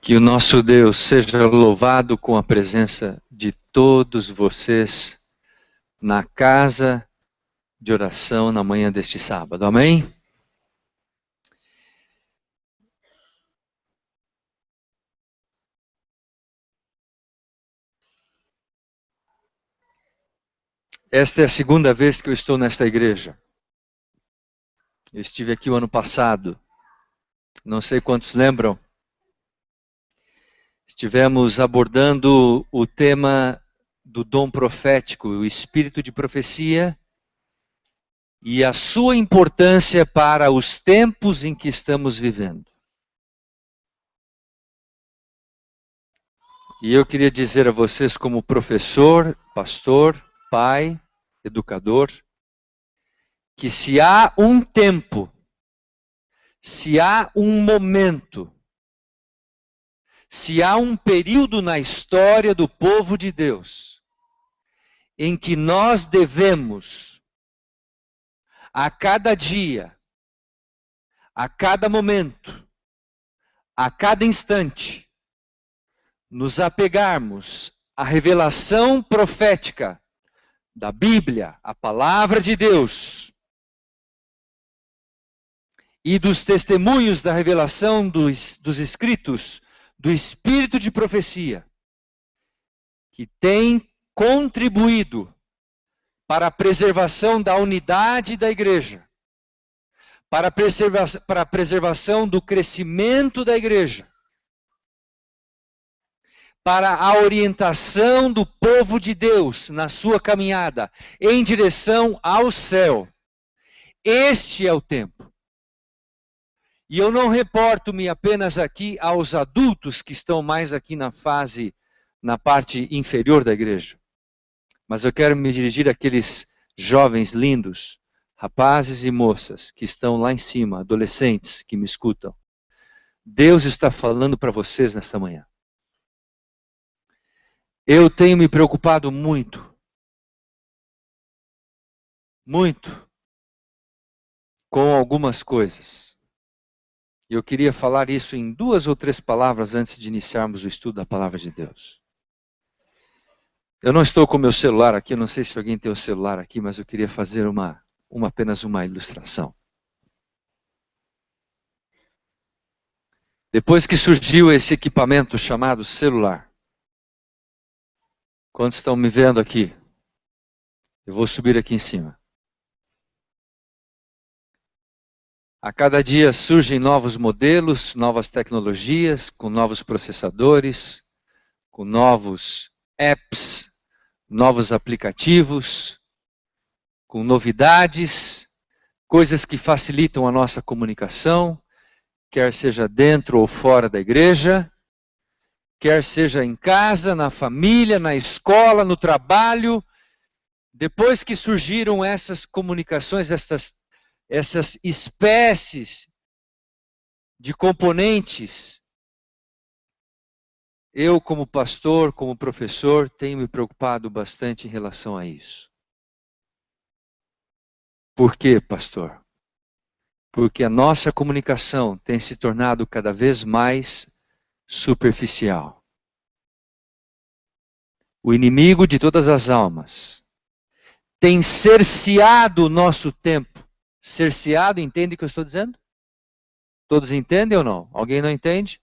Que o nosso Deus seja louvado com a presença de todos vocês na casa de oração na manhã deste sábado. Amém? Esta é a segunda vez que eu estou nesta igreja. Eu estive aqui o ano passado. Não sei quantos lembram. Estivemos abordando o tema do dom profético, o espírito de profecia e a sua importância para os tempos em que estamos vivendo. E eu queria dizer a vocês, como professor, pastor, pai, educador, que se há um tempo, se há um momento, se há um período na história do povo de Deus em que nós devemos, a cada dia, a cada momento, a cada instante, nos apegarmos à revelação profética da Bíblia, a palavra de Deus, e dos testemunhos da revelação dos escritos, do espírito de profecia, que tem contribuído para a preservação da unidade da igreja, para a preservação do crescimento da igreja, para a orientação do povo de Deus na sua caminhada em direção ao céu. Este é o tempo. E eu não reporto-me apenas aqui aos adultos que estão mais aqui na parte inferior da igreja. Mas eu quero me dirigir àqueles jovens lindos, rapazes e moças que estão lá em cima, adolescentes que me escutam. Deus está falando para vocês nesta manhã. Eu tenho me preocupado muito, com algumas coisas. Eu queria falar isso em 2 ou 3 palavras antes de iniciarmos o estudo da palavra de Deus. Eu não estou com meu celular aqui, eu não sei se alguém tem o celular aqui, mas eu queria fazer apenas uma ilustração. Depois que surgiu esse equipamento chamado celular, quantos estão me vendo aqui? Eu vou subir aqui em cima. A cada dia surgem novos modelos, novas tecnologias, com novos processadores, com novos apps, novos aplicativos, com novidades, coisas que facilitam a nossa comunicação, quer seja dentro ou fora da igreja, quer seja em casa, na família, na escola, no trabalho. Depois que surgiram essas comunicações, essas espécies de componentes, eu, como pastor, como professor, tenho me preocupado bastante em relação a isso. Por quê, pastor? Porque a nossa comunicação tem se tornado cada vez mais superficial. O inimigo de todas as almas tem cerceado o nosso tempo. Cerceado, entende o que eu estou dizendo? Todos entendem ou não? Alguém não entende?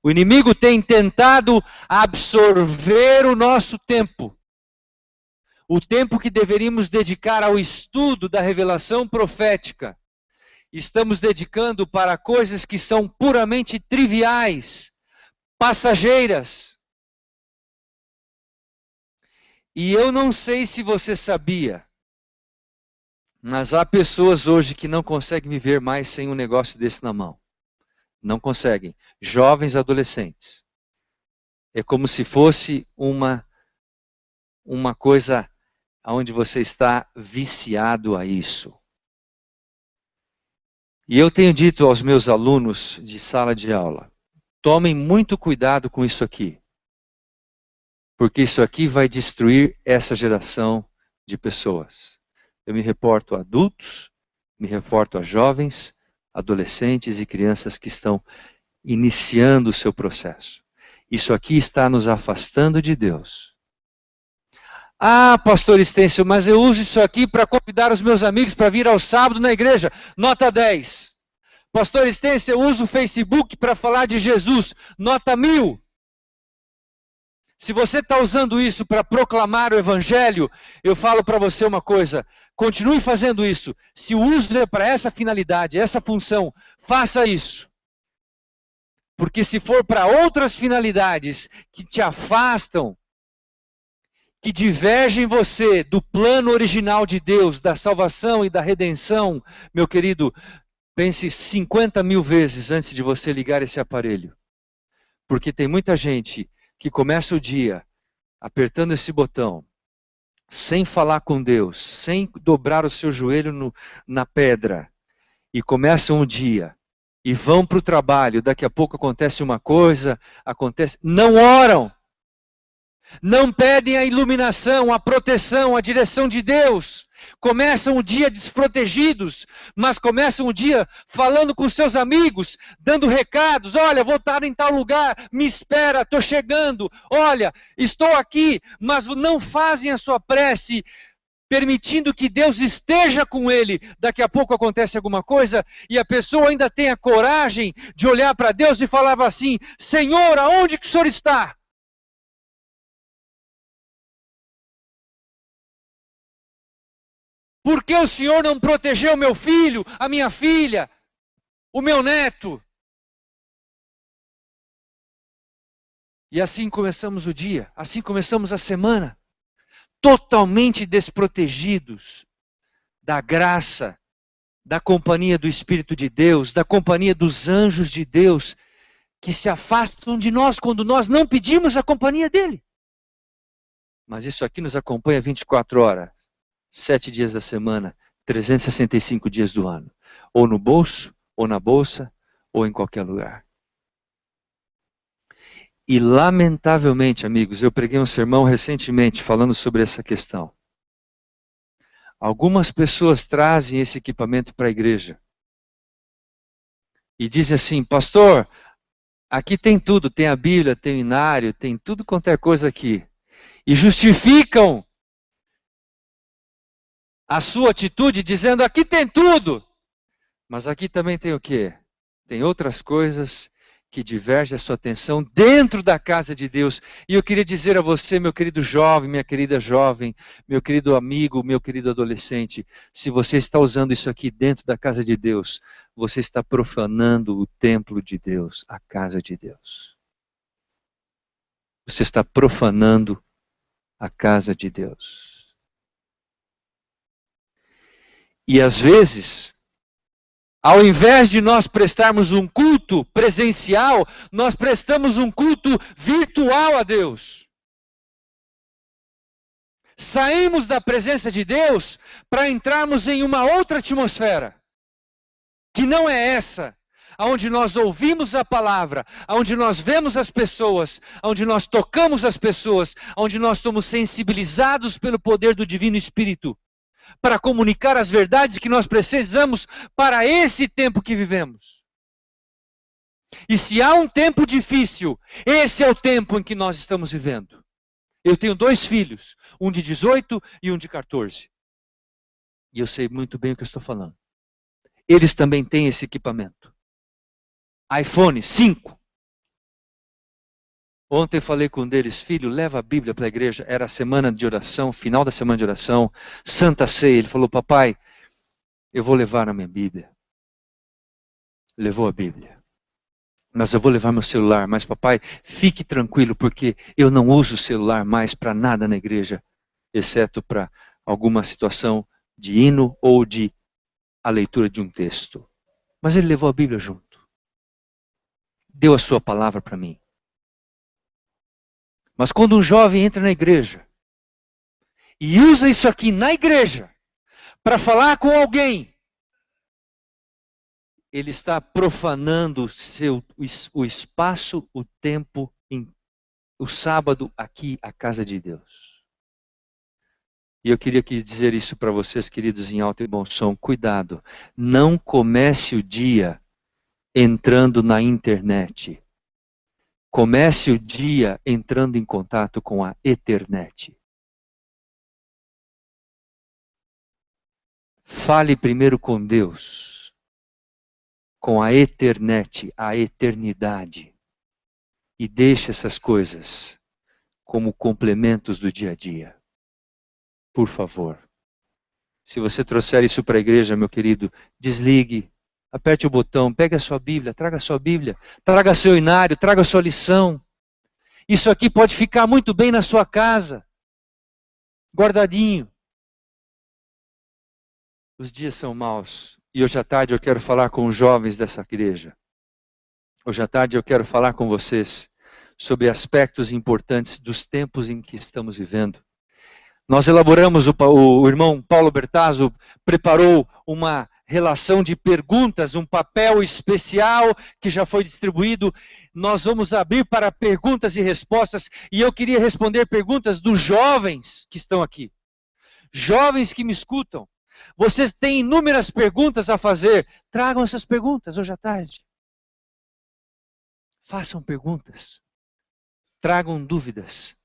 O inimigo tem tentado absorver o nosso tempo. O tempo que deveríamos dedicar ao estudo da revelação profética. Estamos dedicando para coisas que são puramente triviais, passageiras. E eu não sei se você sabia, mas há pessoas hoje que não conseguem viver mais sem um negócio desse na mão. Não conseguem. Jovens adolescentes. É como se fosse uma coisa onde você está viciado a isso. E eu tenho dito aos meus alunos de sala de aula, tomem muito cuidado com isso aqui. Porque isso aqui vai destruir essa geração de pessoas. Eu me reporto a adultos, Me reporto a jovens, adolescentes e crianças que estão iniciando o seu processo. Isso aqui está nos afastando de Deus. Ah, pastor Estêncio, mas eu uso isso aqui para convidar os meus amigos para vir ao sábado na igreja. Nota 10. Pastor Estêncio, eu uso o Facebook para falar de Jesus. Nota 1000. Se você está usando isso para proclamar o Evangelho, eu falo para você uma coisa, continue fazendo isso. Se o uso é para essa finalidade, essa função, faça isso. Porque se for para outras finalidades que te afastam, que divergem você do plano original de Deus, da salvação e da redenção, meu querido, pense 50.000 vezes antes de você ligar esse aparelho. Porque tem muita gente que começa o dia apertando esse botão, sem falar com Deus, sem dobrar o seu joelho na pedra, e começam o dia, e vão para o trabalho, daqui a pouco acontece uma coisa, não oram, não pedem a iluminação, a proteção, a direção de Deus. Começam o dia desprotegidos, mas começam o dia falando com seus amigos, dando recados. Olha, vou estar em tal lugar, me espera, estou chegando. Olha, estou aqui, mas não fazem a sua prece, permitindo que Deus esteja com ele. Daqui a pouco acontece alguma coisa e a pessoa ainda tem a coragem de olhar para Deus e falava assim: Senhor, aonde que o Senhor está? Por que o Senhor não protegeu meu filho, a minha filha, o meu neto? E assim começamos o dia, assim começamos a semana, totalmente desprotegidos da graça, da companhia do Espírito de Deus, da companhia dos anjos de Deus, que se afastam de nós quando nós não pedimos a companhia dele. Mas isso aqui nos acompanha 24 horas. 7 dias da semana, 365 dias do ano. Ou no bolso, ou na bolsa, ou em qualquer lugar. E lamentavelmente, amigos, eu preguei um sermão recentemente falando sobre essa questão. Algumas pessoas trazem esse equipamento para a igreja. E dizem assim: pastor, aqui tem tudo, tem a Bíblia, tem o inário, tem tudo quanto é coisa aqui. E justificam a sua atitude dizendo: aqui tem tudo. Mas aqui também tem o quê? Tem outras coisas que divergem a sua atenção dentro da casa de Deus. E eu queria dizer a você, meu querido jovem, minha querida jovem, meu querido amigo, meu querido adolescente, se você está usando isso aqui dentro da casa de Deus, você está profanando o templo de Deus, a casa de Deus. Você está profanando a casa de Deus. E às vezes, ao invés de nós prestarmos um culto presencial, nós prestamos um culto virtual a Deus. Saímos da presença de Deus para entrarmos em uma outra atmosfera, que não é essa, onde nós ouvimos a palavra, onde nós vemos as pessoas, onde nós tocamos as pessoas, onde nós somos sensibilizados pelo poder do Divino Espírito, para comunicar as verdades que nós precisamos para esse tempo que vivemos. E se há um tempo difícil, esse é o tempo em que nós estamos vivendo. Eu tenho 2 filhos, um de 18 e um de 14. E eu sei muito bem o que eu estou falando. Eles também têm esse equipamento. iPhone 5. Ontem eu falei com um deles: filho, leva a Bíblia para a igreja. Era a semana de oração, final da semana de oração, Santa Ceia. Ele falou: papai, eu vou levar a minha Bíblia. Levou a Bíblia. Mas eu vou levar meu celular. Mas papai, fique tranquilo, porque eu não uso o celular mais para nada na igreja, exceto para alguma situação de hino ou de a leitura de um texto. Mas ele levou a Bíblia junto. Deu a sua palavra para mim. Mas quando um jovem entra na igreja e usa isso aqui na igreja para falar com alguém, ele está profanando o espaço, o tempo, o sábado aqui, a casa de Deus. E eu queria dizer isso para vocês, queridos, em alto e bom som. Cuidado, não comece o dia entrando na internet. Comece o dia entrando em contato com a Ethernet. Fale primeiro com Deus, com a Ethernet, a eternidade. E deixe essas coisas como complementos do dia a dia. Por favor. Se você trouxer isso para a igreja, meu querido, desligue, aperte o botão, pegue a sua Bíblia, traga seu inário, traga a sua lição. Isso aqui pode ficar muito bem na sua casa, guardadinho. Os dias são maus. E hoje à tarde eu quero falar com os jovens dessa igreja. Hoje à tarde eu quero falar com vocês sobre aspectos importantes dos tempos em que estamos vivendo. Nós elaboramos, o irmão Paulo Bertazzo preparou uma relação de perguntas, um papel especial que já foi distribuído. Nós vamos abrir para perguntas e respostas, e eu queria responder perguntas dos jovens que estão aqui. Jovens que me escutam. Vocês têm inúmeras perguntas a fazer. Tragam essas perguntas hoje à tarde. Façam perguntas. Tragam dúvidas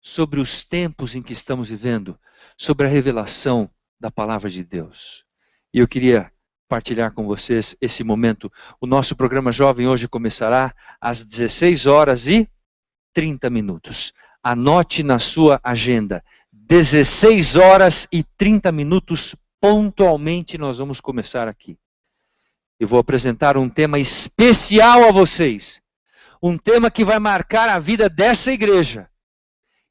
sobre os tempos em que estamos vivendo, sobre a revelação da palavra de Deus. E eu queria partilhar com vocês esse momento. O nosso programa Jovem hoje começará às 16h30. Anote na sua agenda. 16h30 pontualmente nós vamos começar aqui. Eu vou apresentar um tema especial a vocês. Um tema que vai marcar a vida dessa igreja.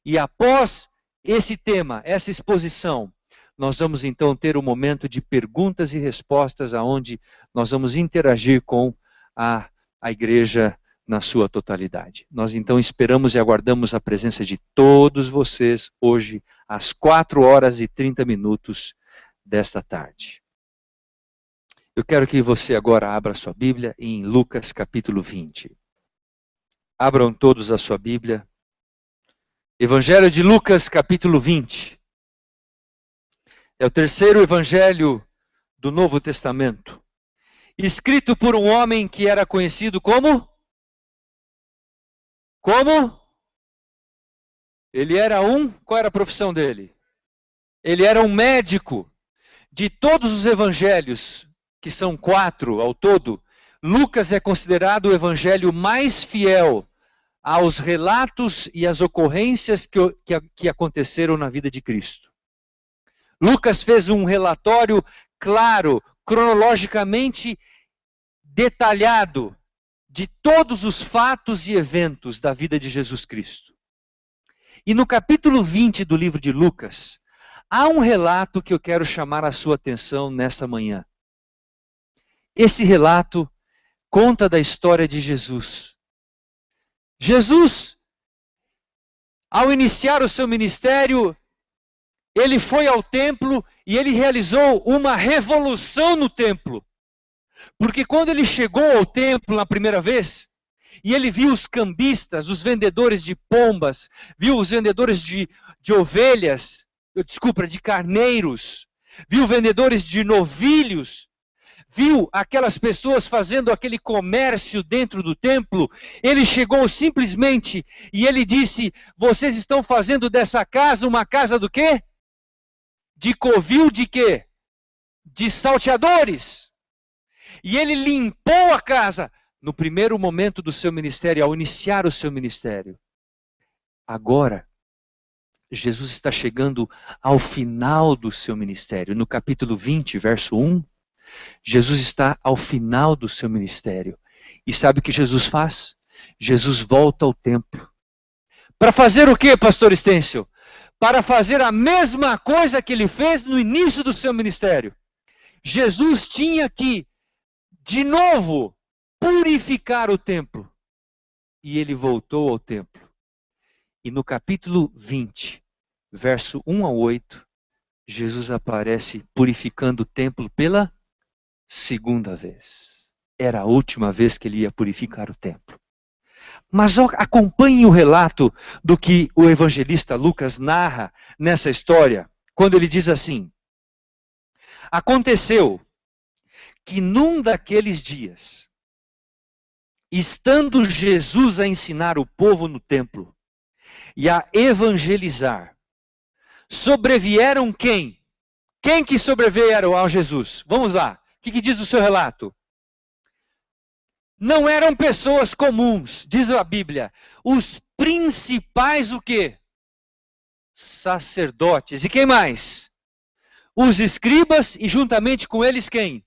E após esse tema, essa exposição, nós vamos então ter um momento de perguntas e respostas onde nós vamos interagir com a igreja na sua totalidade. Nós então esperamos e aguardamos a presença de todos vocês hoje às 4h30 desta tarde. Eu quero que você agora abra a sua Bíblia em Lucas capítulo 20. Abram todos a sua Bíblia. Evangelho de Lucas, capítulo 20. É o terceiro evangelho do Novo Testamento. Escrito por um homem que era conhecido como? Como? Ele era qual era a profissão dele? Ele era um médico. De todos os evangelhos, que são 4 ao todo, Lucas é considerado o evangelho mais fiel aos relatos e às ocorrências que aconteceram na vida de Cristo. Lucas fez um relatório claro, cronologicamente detalhado, de todos os fatos e eventos da vida de Jesus Cristo. E no capítulo 20 do livro de Lucas, há um relato que eu quero chamar a sua atenção nesta manhã. Esse relato conta da história de Jesus. Jesus, ao iniciar o seu ministério, ele foi ao templo e ele realizou uma revolução no templo. Porque quando ele chegou ao templo na primeira vez, e ele viu os cambistas, os vendedores de pombas, viu os vendedores de ovelhas, de carneiros, viu vendedores de novilhos, viu aquelas pessoas fazendo aquele comércio dentro do templo, ele chegou simplesmente e ele disse: vocês estão fazendo dessa casa uma casa do quê? De covil de quê? De salteadores. E ele limpou a casa no primeiro momento do seu ministério, ao iniciar o seu ministério. Agora, Jesus está chegando ao final do seu ministério. No capítulo 20, verso 1, Jesus está ao final do seu ministério. E sabe o que Jesus faz? Jesus volta ao templo. Para fazer o quê, pastor Estêncio? Para fazer a mesma coisa que ele fez no início do seu ministério. Jesus tinha que, de novo, purificar o templo. E ele voltou ao templo. E no capítulo 20, verso 1 a 8, Jesus aparece purificando o templo pela segunda vez. Era a última vez que ele ia purificar o templo. Mas acompanhe o relato do que o evangelista Lucas narra nessa história, quando ele diz assim: aconteceu que num daqueles dias, estando Jesus a ensinar o povo no templo e a evangelizar, sobrevieram quem? Quem que sobrevieram a Jesus? Vamos lá. O que diz o seu relato? Não eram pessoas comuns, diz a Bíblia. Os principais o quê? Sacerdotes. E quem mais? Os escribas e juntamente com eles quem?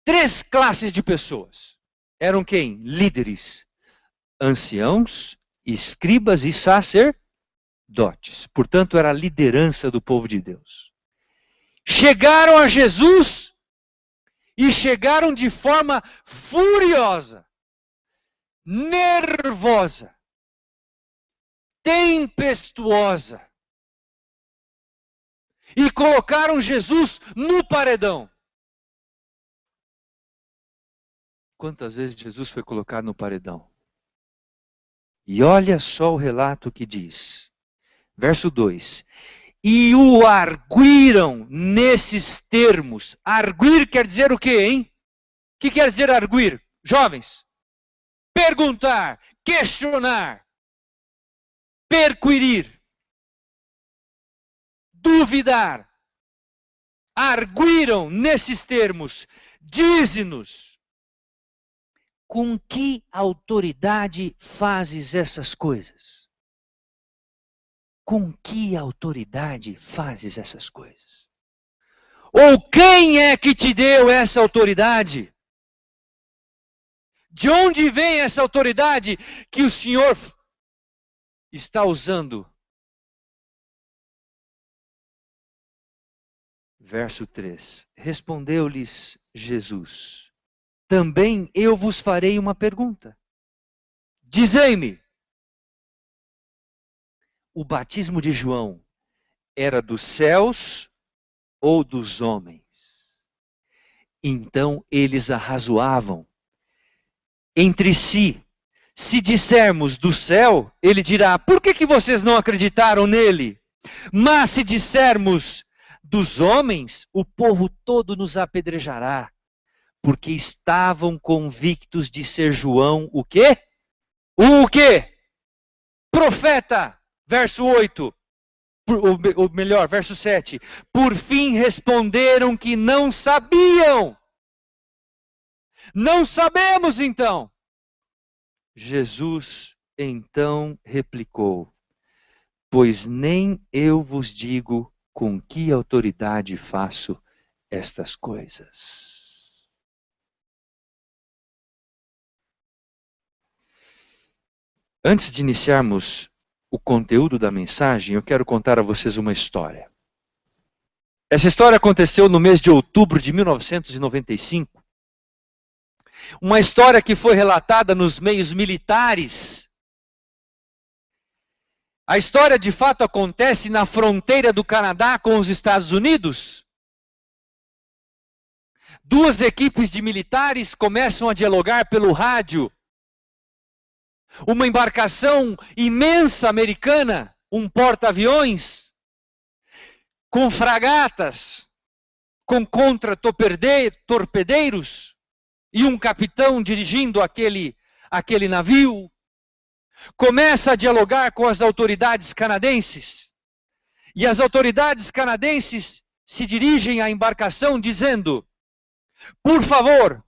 3 classes de pessoas. Eram quem? Líderes, anciãos, escribas e sacerdotes. Portanto, era a liderança do povo de Deus. Chegaram a Jesus e chegaram de forma furiosa, nervosa, tempestuosa. E colocaram Jesus no paredão. Quantas vezes Jesus foi colocado no paredão? E olha só o relato que diz. Verso 2. E o arguiram nesses termos. Arguir quer dizer o quê, hein? O que quer dizer arguir? Jovens, perguntar, questionar, perquirir, duvidar. Arguiram nesses termos. Dize-nos, com que autoridade fazes essas coisas? Com que autoridade fazes essas coisas? Ou quem é que te deu essa autoridade? De onde vem essa autoridade que o Senhor está usando? Verso 3. Respondeu-lhes Jesus: também eu vos farei uma pergunta. Dizei-me, o batismo de João era dos céus ou dos homens? Então eles arrazoavam entre si. Se dissermos do céu, ele dirá: por que vocês não acreditaram nele? Mas se dissermos dos homens, o povo todo nos apedrejará, porque estavam convictos de ser João o quê? O quê? Profeta. Verso 8. Ou melhor, verso 7. Por fim responderam que não sabiam. Não sabemos então. Jesus então replicou: pois nem eu vos digo com que autoridade faço estas coisas. Antes de iniciarmos o conteúdo da mensagem, eu quero contar a vocês uma história. Essa história aconteceu no mês de outubro de 1995. Uma história que foi relatada nos meios militares. A história de fato acontece na fronteira do Canadá com os Estados Unidos. 2 equipes de militares começam a dialogar pelo rádio. Uma embarcação imensa americana, um porta-aviões, com fragatas, com contra-torpedeiros, e um capitão dirigindo aquele navio, começa a dialogar com as autoridades canadenses. E as autoridades canadenses se dirigem à embarcação dizendo: por favor,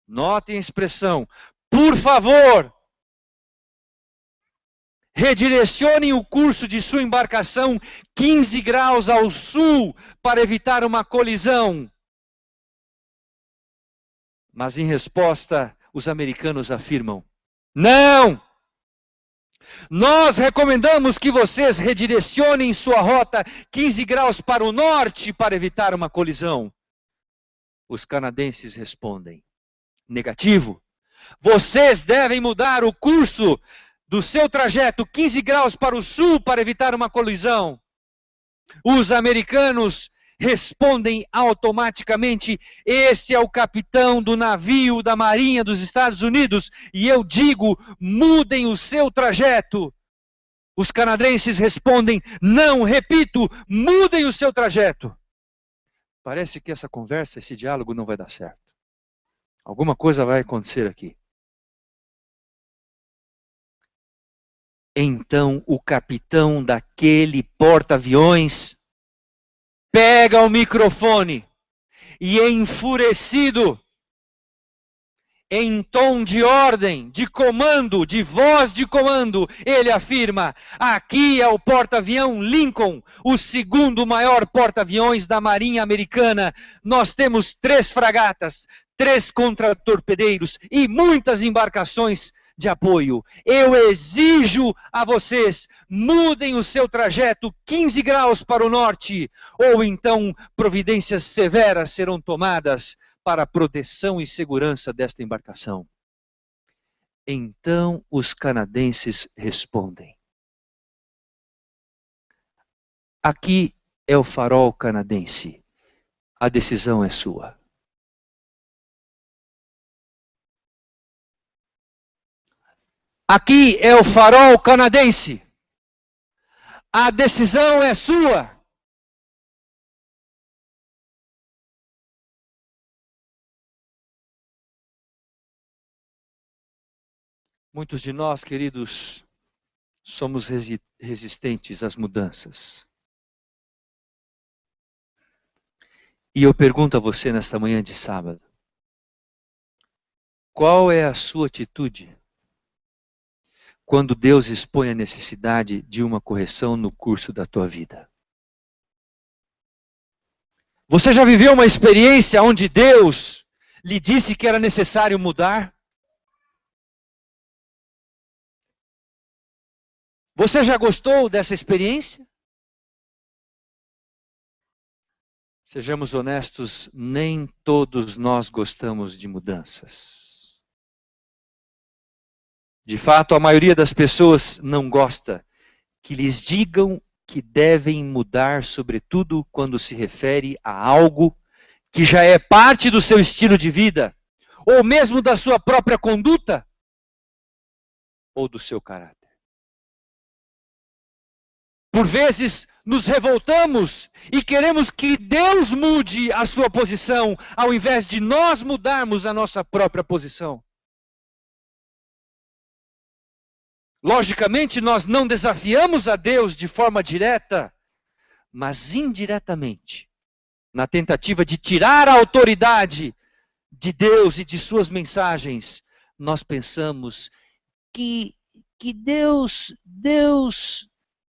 notem a expressão, por favor, redirecionem o curso de sua embarcação 15 graus ao sul para evitar uma colisão. Mas em resposta, os americanos afirmam: não! Nós recomendamos que vocês redirecionem sua rota 15 graus para o norte para evitar uma colisão. Os canadenses respondem: negativo. Vocês devem mudar o curso do seu trajeto 15 graus para o sul para evitar uma colisão. Os americanos respondem automaticamente: esse é o capitão do navio da Marinha dos Estados Unidos e eu digo, mudem o seu trajeto. Os canadenses respondem: não, repito, mudem o seu trajeto. Parece que essa conversa, esse diálogo não vai dar certo. Alguma coisa vai acontecer aqui. Então o capitão daquele porta-aviões pega o microfone e, enfurecido, em tom de ordem, de comando, de voz de comando, ele afirma: aqui é o porta-avião Lincoln, o segundo maior porta-aviões da Marinha Americana. Nós temos 3 fragatas, 3 contratorpedeiros e muitas embarcações de apoio. Eu exijo a vocês, mudem o seu trajeto 15 graus para o norte, ou então providências severas serão tomadas para a proteção e segurança desta embarcação. Então os canadenses respondem: aqui é o farol canadense, a decisão é sua. Aqui é o farol canadense, a decisão é sua. Muitos de nós, queridos, somos resistentes às mudanças. E eu pergunto a você nesta manhã de sábado: qual é a sua atitude quando Deus expõe a necessidade de uma correção no curso da tua vida? Você já viveu uma experiência onde Deus lhe disse que era necessário mudar? Você já gostou dessa experiência? Sejamos honestos, nem todos nós gostamos de mudanças. De fato, a maioria das pessoas não gosta que lhes digam que devem mudar, sobretudo quando se refere a algo que já é parte do seu estilo de vida, ou mesmo da sua própria conduta, ou do seu caráter. Por vezes, nos revoltamos e queremos que Deus mude a sua posição, ao invés de nós mudarmos a nossa própria posição. Logicamente, nós não desafiamos a Deus de forma direta, mas indiretamente, na tentativa de tirar a autoridade de Deus e de suas mensagens, nós pensamos que Deus,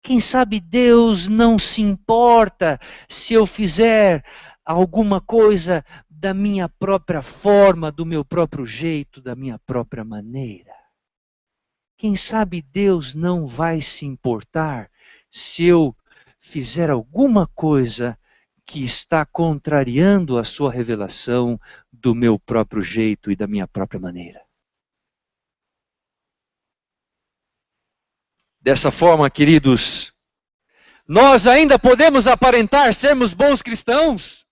quem sabe Deus não se importa se eu fizer alguma coisa da minha própria forma, do meu próprio jeito, da minha própria maneira. Quem sabe Deus não vai se importar se eu fizer alguma coisa que está contrariando a sua revelação do meu próprio jeito e da minha própria maneira. Dessa forma, queridos, nós ainda podemos aparentar sermos bons cristãos,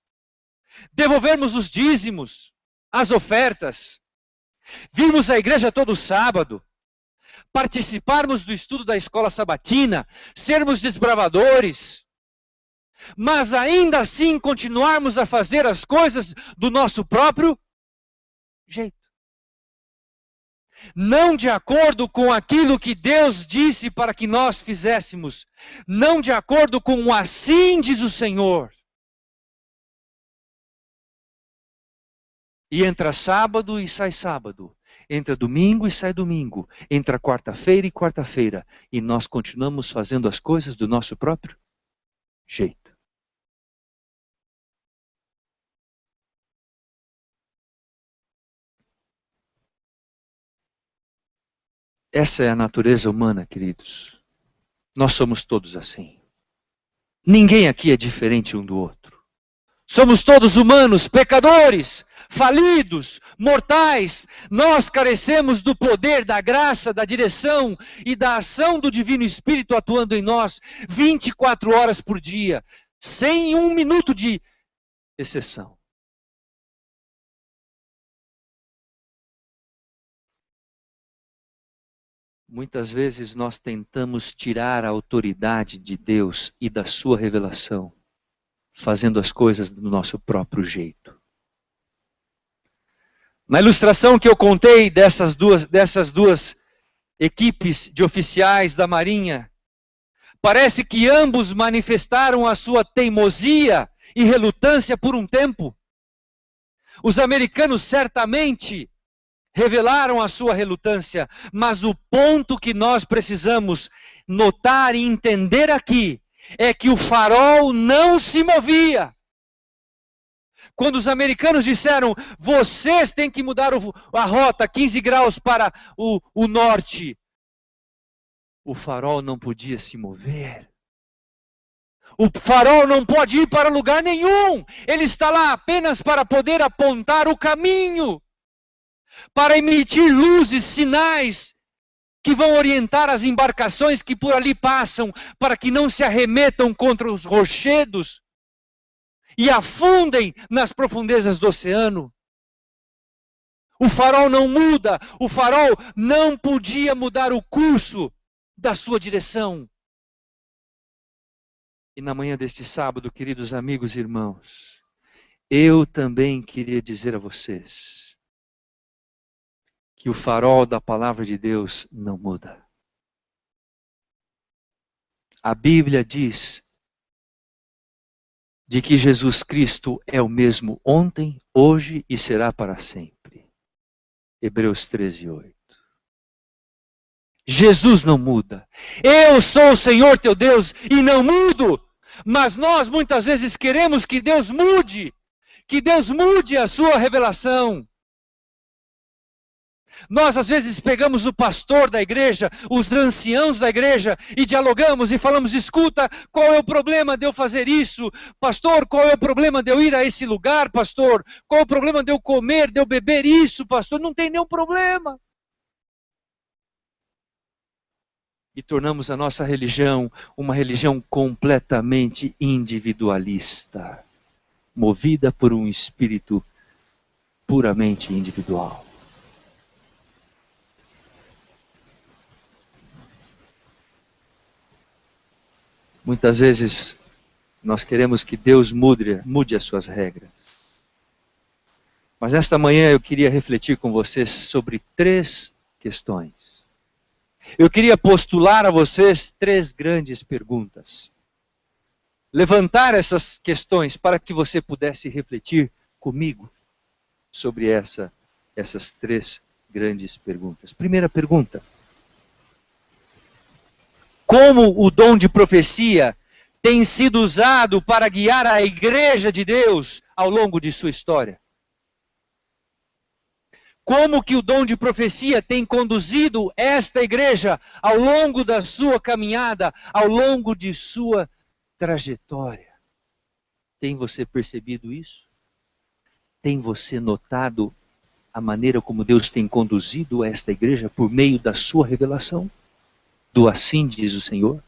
devolvermos os dízimos, as ofertas, virmos à igreja todo sábado, participarmos do estudo da escola sabatina, sermos desbravadores, mas ainda assim continuarmos a fazer as coisas do nosso próprio jeito. Não de acordo com aquilo que Deus disse para que nós fizéssemos. Não de acordo com o assim diz o Senhor. E entra sábado e sai sábado. Entra domingo e sai domingo. Entra quarta-feira e quarta-feira. E nós continuamos fazendo as coisas do nosso próprio jeito. Essa é a natureza humana, queridos. Nós somos todos assim. Ninguém aqui é diferente um do outro. Somos todos humanos, pecadores, falidos, mortais. Nós carecemos do poder, da graça, da direção e da ação do Divino Espírito atuando em nós 24 horas por dia, sem um minuto de exceção. Muitas vezes nós tentamos tirar a autoridade de Deus e da sua revelação, fazendo as coisas do nosso próprio jeito. Na ilustração que eu contei dessas duas equipes de oficiais da Marinha, parece que ambos manifestaram a sua teimosia e relutância por um tempo. Os americanos certamente revelaram a sua relutância, mas o ponto que nós precisamos notar e entender aqui é que o farol não se movia. Quando os americanos disseram, vocês têm que mudar a rota 15 graus para o norte, o farol não podia se mover. O farol não pode ir para lugar nenhum. Ele está lá apenas para poder apontar o caminho, para emitir luzes, sinais que vão orientar as embarcações que por ali passam, para que não se arremetam contra os rochedos e afundem nas profundezas do oceano. O farol não muda, o farol não podia mudar o curso da sua direção. E na manhã deste sábado, queridos amigos e irmãos, eu também queria dizer a vocês que o farol da palavra de Deus não muda. A Bíblia diz de que Jesus Cristo é o mesmo ontem, hoje e será para sempre. Hebreus 13:8. Jesus não muda. Eu sou o Senhor teu Deus e não mudo. Mas nós muitas vezes queremos que Deus mude a sua revelação. Nós às vezes pegamos o pastor da igreja, os anciãos da igreja e dialogamos e falamos, escuta, qual é o problema de eu fazer isso? Pastor, qual é o problema de eu ir a esse lugar, pastor? Qual é o problema de eu comer, de eu beber isso, pastor? Não tem nenhum problema. E tornamos a nossa religião uma religião completamente individualista, movida por um espírito puramente individual. Muitas vezes nós queremos que Deus mude as suas regras. Mas esta manhã eu queria refletir com vocês sobre 3 questões. Eu queria postular a vocês 3 grandes perguntas. Levantar essas questões para que você pudesse refletir comigo sobre essas 3 grandes perguntas. Primeira pergunta. Como o dom de profecia tem sido usado para guiar a igreja de Deus ao longo de sua história? Como que o dom de profecia tem conduzido esta igreja ao longo da sua caminhada, ao longo de sua trajetória? Tem você percebido isso? Tem você notado a maneira como Deus tem conduzido esta igreja por meio da sua revelação? Do assim diz o Senhor?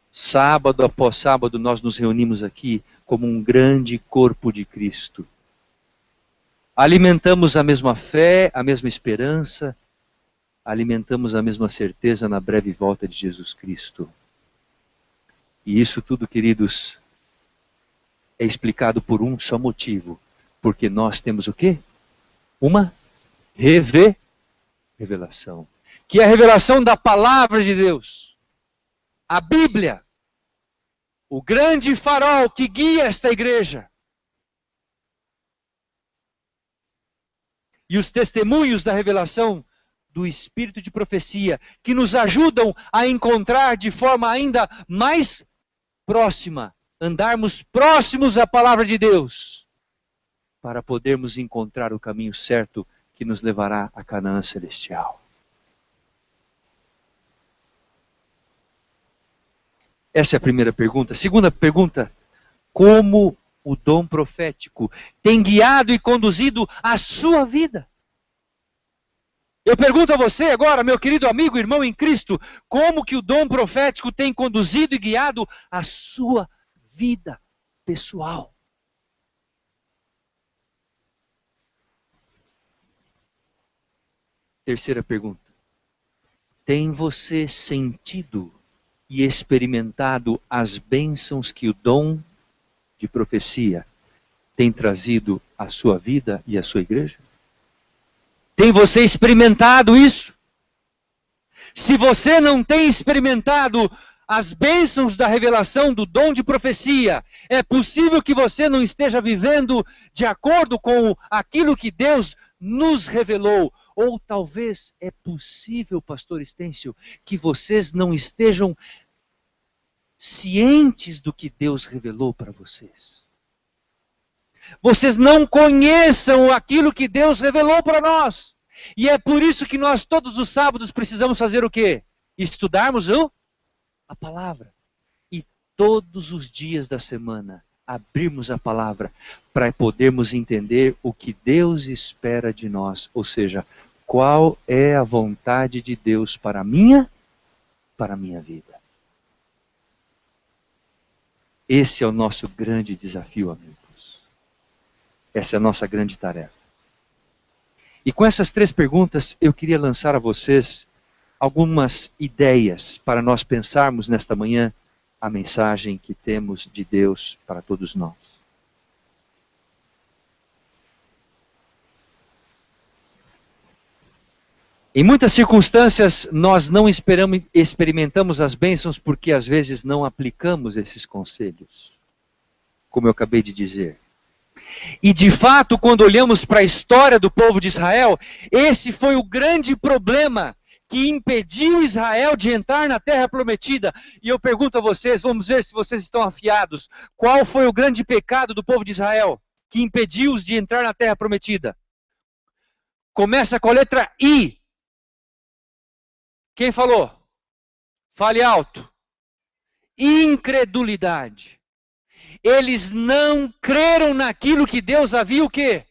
Sábado após sábado nós nos reunimos aqui como um grande corpo de Cristo. Alimentamos a mesma fé, a mesma esperança, alimentamos a mesma certeza na breve volta de Jesus Cristo. E isso tudo, queridos, é explicado por um só motivo. Porque nós temos o quê? Uma revelação. Que é a revelação da palavra de Deus. A Bíblia. O grande farol que guia esta igreja. E os testemunhos da revelação do Espírito de profecia, que nos ajudam a encontrar de forma ainda mais próxima, andarmos próximos à palavra de Deus, para podermos encontrar o caminho certo que nos levará à Canaã celestial. Essa é a primeira pergunta. Segunda pergunta, como o dom profético tem guiado e conduzido a sua vida? Eu pergunto a você agora, meu querido amigo, irmão em Cristo, como que o dom profético tem conduzido e guiado a sua vida pessoal? Terceira pergunta. Tem você sentido e experimentado as bênçãos que o dom de profecia tem trazido à sua vida e à sua igreja? Tem você experimentado isso? Se você não tem experimentado as bênçãos da revelação do dom de profecia, é possível que você não esteja vivendo de acordo com aquilo que Deus nos revelou. Ou talvez é possível, pastor Estêncio, que vocês não estejam cientes do que Deus revelou para vocês. Vocês não conheçam aquilo que Deus revelou para nós. E é por isso que nós todos os sábados precisamos fazer o quê? Estudarmos a palavra. E todos os dias da semana abrirmos a palavra para podermos entender o que Deus espera de nós. Ou seja, qual é a vontade de Deus para a minha vida. Esse é o nosso grande desafio, amigos. Essa é a nossa grande tarefa. E com essas 3 perguntas, eu queria lançar a vocês algumas ideias para nós pensarmos nesta manhã a mensagem que temos de Deus para todos nós. Em muitas circunstâncias, nós não experimentamos as bênçãos porque às vezes não aplicamos esses conselhos, como eu acabei de dizer. E de fato, quando olhamos para a história do povo de Israel, esse foi o grande problema que impediu Israel de entrar na terra prometida. E eu pergunto a vocês, vamos ver se vocês estão afiados. Qual foi o grande pecado do povo de Israel que impediu-os de entrar na terra prometida? Começa com a letra I. Quem falou? Fale alto. Incredulidade. Eles não creram naquilo que Deus havia o quê?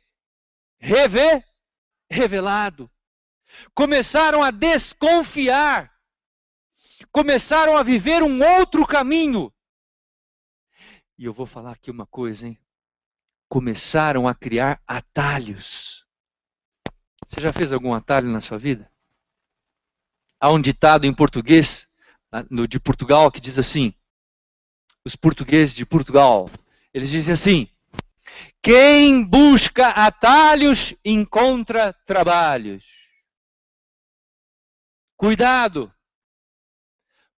Revelado. Começaram a desconfiar. Começaram a viver um outro caminho. E eu vou falar aqui uma coisa, hein? Começaram a criar atalhos. Você já fez algum atalho na sua vida? Há um ditado em português, de Portugal, que diz assim: os portugueses de Portugal, eles dizem assim: quem busca atalhos encontra trabalhos. Cuidado,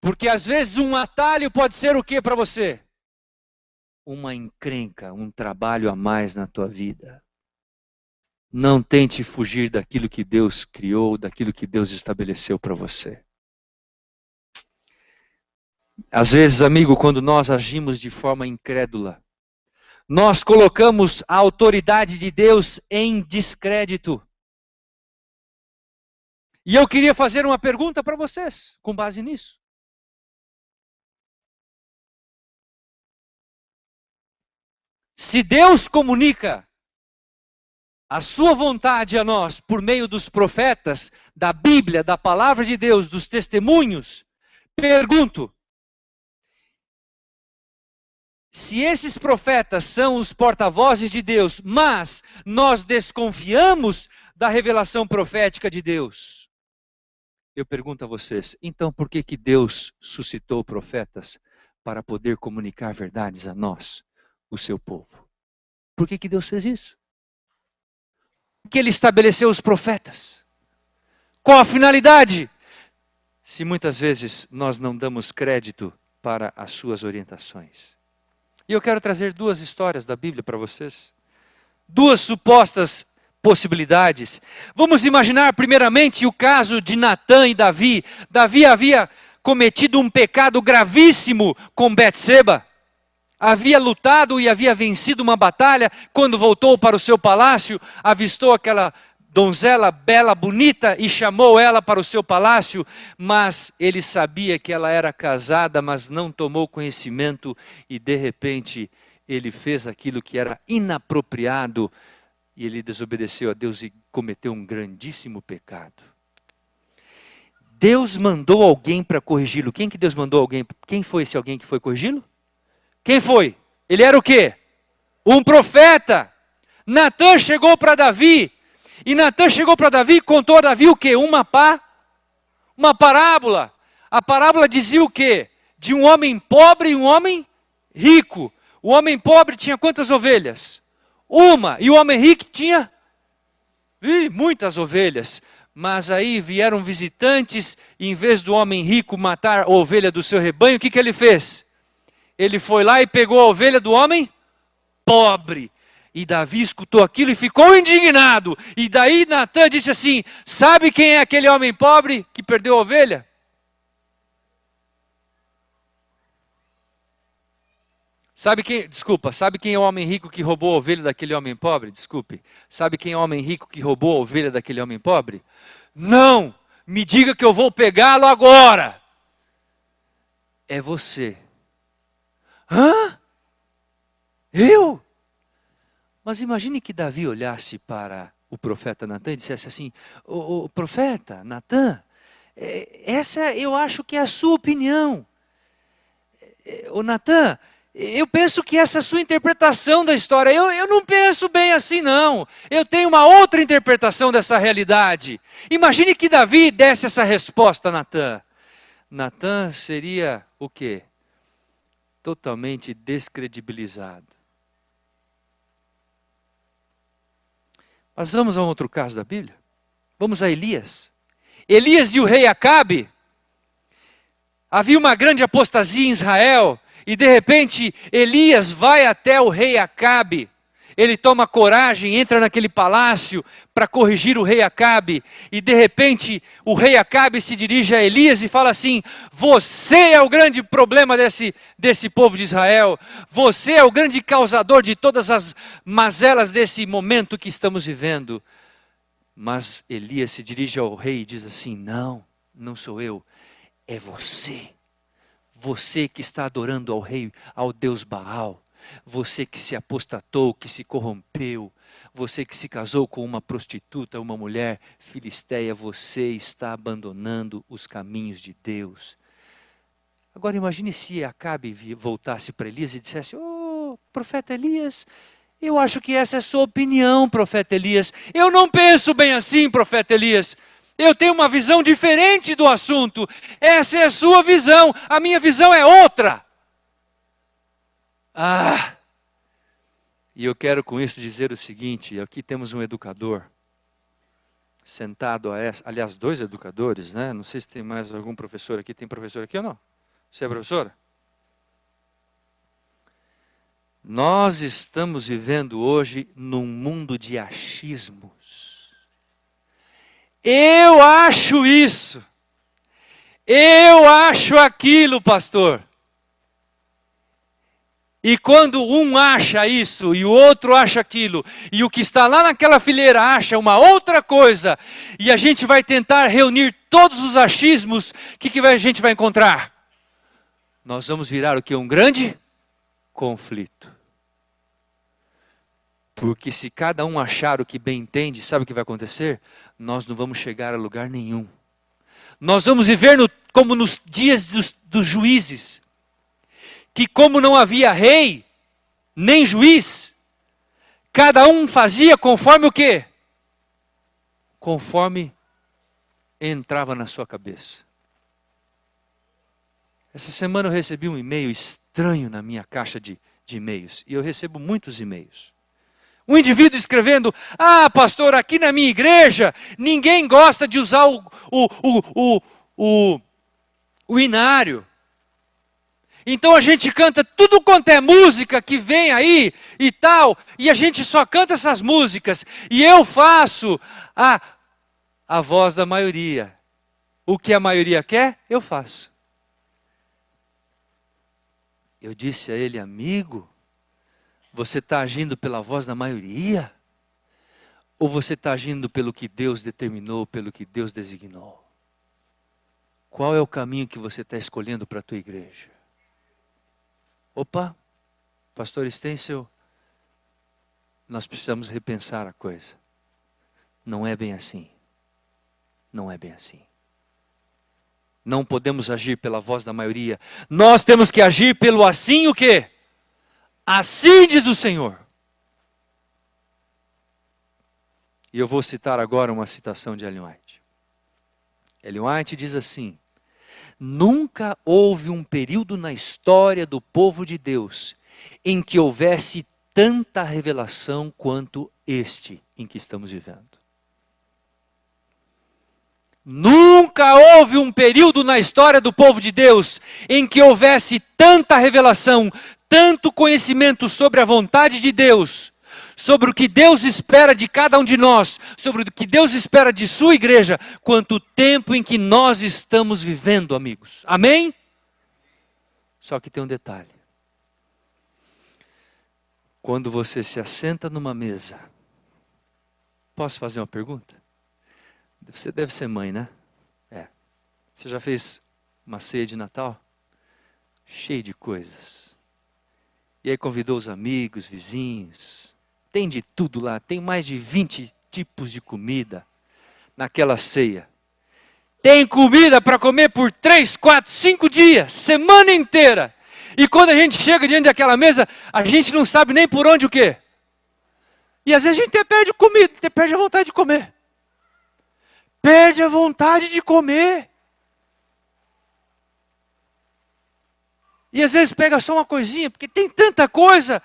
porque às vezes um atalho pode ser o que para você? Uma encrenca, um trabalho a mais na tua vida. Não tente fugir daquilo que Deus criou, daquilo que Deus estabeleceu para você. Às vezes, amigo, quando nós agimos de forma incrédula, nós colocamos a autoridade de Deus em descrédito. E eu queria fazer uma pergunta para vocês, com base nisso. Se Deus comunica a sua vontade a nós por meio dos profetas, da Bíblia, da palavra de Deus, dos testemunhos, pergunto: se esses profetas são os porta-vozes de Deus, mas nós desconfiamos da revelação profética de Deus, eu pergunto a vocês, então por que Deus suscitou profetas para poder comunicar verdades a nós, o seu povo? Por que Deus fez isso? Por que Ele estabeleceu os profetas? Qual a finalidade? Se muitas vezes nós não damos crédito para as suas orientações. E eu quero trazer 2 histórias da Bíblia para vocês. 2 supostas possibilidades. Vamos imaginar primeiramente o caso de Natã e Davi. Davi havia cometido um pecado gravíssimo com Betseba. Havia lutado e havia vencido uma batalha. Quando voltou para o seu palácio, avistou aquela donzela bela, bonita, e chamou ela para o seu palácio, mas ele sabia que ela era casada, mas não tomou conhecimento, e de repente ele fez aquilo que era inapropriado, e ele desobedeceu a Deus e cometeu um grandíssimo pecado. Deus mandou alguém para corrigi-lo. Quem que Deus mandou alguém? Quem foi esse alguém que foi corrigi-lo? Quem foi? Ele era o quê? Um profeta. Natã chegou para Davi E Natã chegou para Davi e contou a Davi o quê? Uma parábola. A parábola dizia o quê? De um homem pobre e um homem rico. O homem pobre tinha quantas ovelhas? Uma. E o homem rico tinha muitas ovelhas. Mas aí vieram visitantes e em vez do homem rico matar a ovelha do seu rebanho, o que ele fez? Ele foi lá e pegou a ovelha do homem pobre. E Davi escutou aquilo e ficou indignado. E daí Natã disse assim: sabe quem é aquele homem pobre que perdeu a ovelha? Sabe quem é o homem rico que roubou a ovelha daquele homem pobre? Desculpe. Sabe quem é o homem rico que roubou a ovelha daquele homem pobre? Não! Me diga que eu vou pegá-lo agora. É você. Hã? Eu? Mas imagine que Davi olhasse para o profeta Natã e dissesse assim: o profeta Natã, essa eu acho que é a sua opinião. O Natã, eu penso que essa é a sua interpretação da história. Eu não penso bem assim, não. Eu tenho uma outra interpretação dessa realidade. Imagine que Davi desse essa resposta a Natã. Natã seria o quê? Totalmente descredibilizado. Mas vamos a um outro caso da Bíblia. Vamos a Elias. Elias e o rei Acabe. Havia uma grande apostasia em Israel. E de repente Elias vai até o rei Acabe. Ele toma coragem, entra naquele palácio para corrigir o rei Acabe. E de repente o rei Acabe se dirige a Elias e fala assim: você é o grande problema desse povo de Israel. Você é o grande causador de todas as mazelas desse momento que estamos vivendo. Mas Elias se dirige ao rei e diz assim: não sou eu, é você. Você que está adorando ao rei, ao Deus Baal. Você que se apostatou, que se corrompeu, você que se casou com uma prostituta, uma mulher filisteia, você está abandonando os caminhos de Deus. Agora imagine se Acabe voltasse para Elias e dissesse: profeta Elias, eu acho que essa é a sua opinião, profeta Elias. Eu não penso bem assim, profeta Elias. Eu tenho uma visão diferente do assunto. Essa é a sua visão, a minha visão é outra. E eu quero com isso dizer o seguinte: aqui temos um educador sentado, aliás, dois educadores, né? Não sei se tem mais algum professor aqui. Tem professor aqui ou não? Você é professora? Nós estamos vivendo hoje num mundo de achismos. Eu acho isso. Eu acho aquilo, pastor. E quando um acha isso e o outro acha aquilo, e o que está lá naquela fileira acha uma outra coisa, e a gente vai tentar reunir todos os achismos, o que a gente vai encontrar? Nós vamos virar o que? Um grande conflito. Porque se cada um achar o que bem entende, sabe o que vai acontecer? Nós não vamos chegar a lugar nenhum. Nós vamos viver como nos dias dos juízes. Que como não havia rei, nem juiz, cada um fazia conforme o quê? Conforme entrava na sua cabeça. Essa semana eu recebi um e-mail estranho na minha caixa de e-mails. E eu recebo muitos e-mails. Um indivíduo escrevendo: pastor, aqui na minha igreja, ninguém gosta de usar o inário. Então a gente canta tudo quanto é música que vem aí e tal, e a gente só canta essas músicas. E eu faço a voz da maioria. O que a maioria quer, eu faço. Eu disse a ele: amigo, você está agindo pela voz da maioria? Ou você está agindo pelo que Deus determinou, pelo que Deus designou? Qual é o caminho que você está escolhendo para a tua igreja? Opa, pastor Stencil, nós precisamos repensar a coisa. Não é bem assim. Não é bem assim. Não podemos agir pela voz da maioria. Nós temos que agir pelo assim o quê? Assim diz o Senhor. E eu vou citar agora uma citação de Ellen White. Ellen White diz assim: nunca houve um período na história do povo de Deus em que houvesse tanta revelação quanto este em que estamos vivendo. Nunca houve um período na história do povo de Deus em que houvesse tanta revelação, tanto conhecimento sobre a vontade de Deus, sobre o que Deus espera de cada um de nós, sobre o que Deus espera de sua igreja, quanto o tempo em que nós estamos vivendo, amigos. Amém? Só que tem um detalhe. Quando você se assenta numa mesa, posso fazer uma pergunta? Você deve ser mãe, né? É. Você já fez uma ceia de Natal? Cheio de coisas. E aí convidou os amigos, vizinhos. Tem de tudo lá. Tem mais de 20 tipos de comida naquela ceia. Tem comida para comer por 3, 4, 5 dias, semana inteira. E quando a gente chega diante daquela mesa, a gente não sabe nem por onde o quê. E às vezes a gente até perde comida, até perde a vontade de comer. Perde a vontade de comer. E às vezes pega só uma coisinha, porque tem tanta coisa.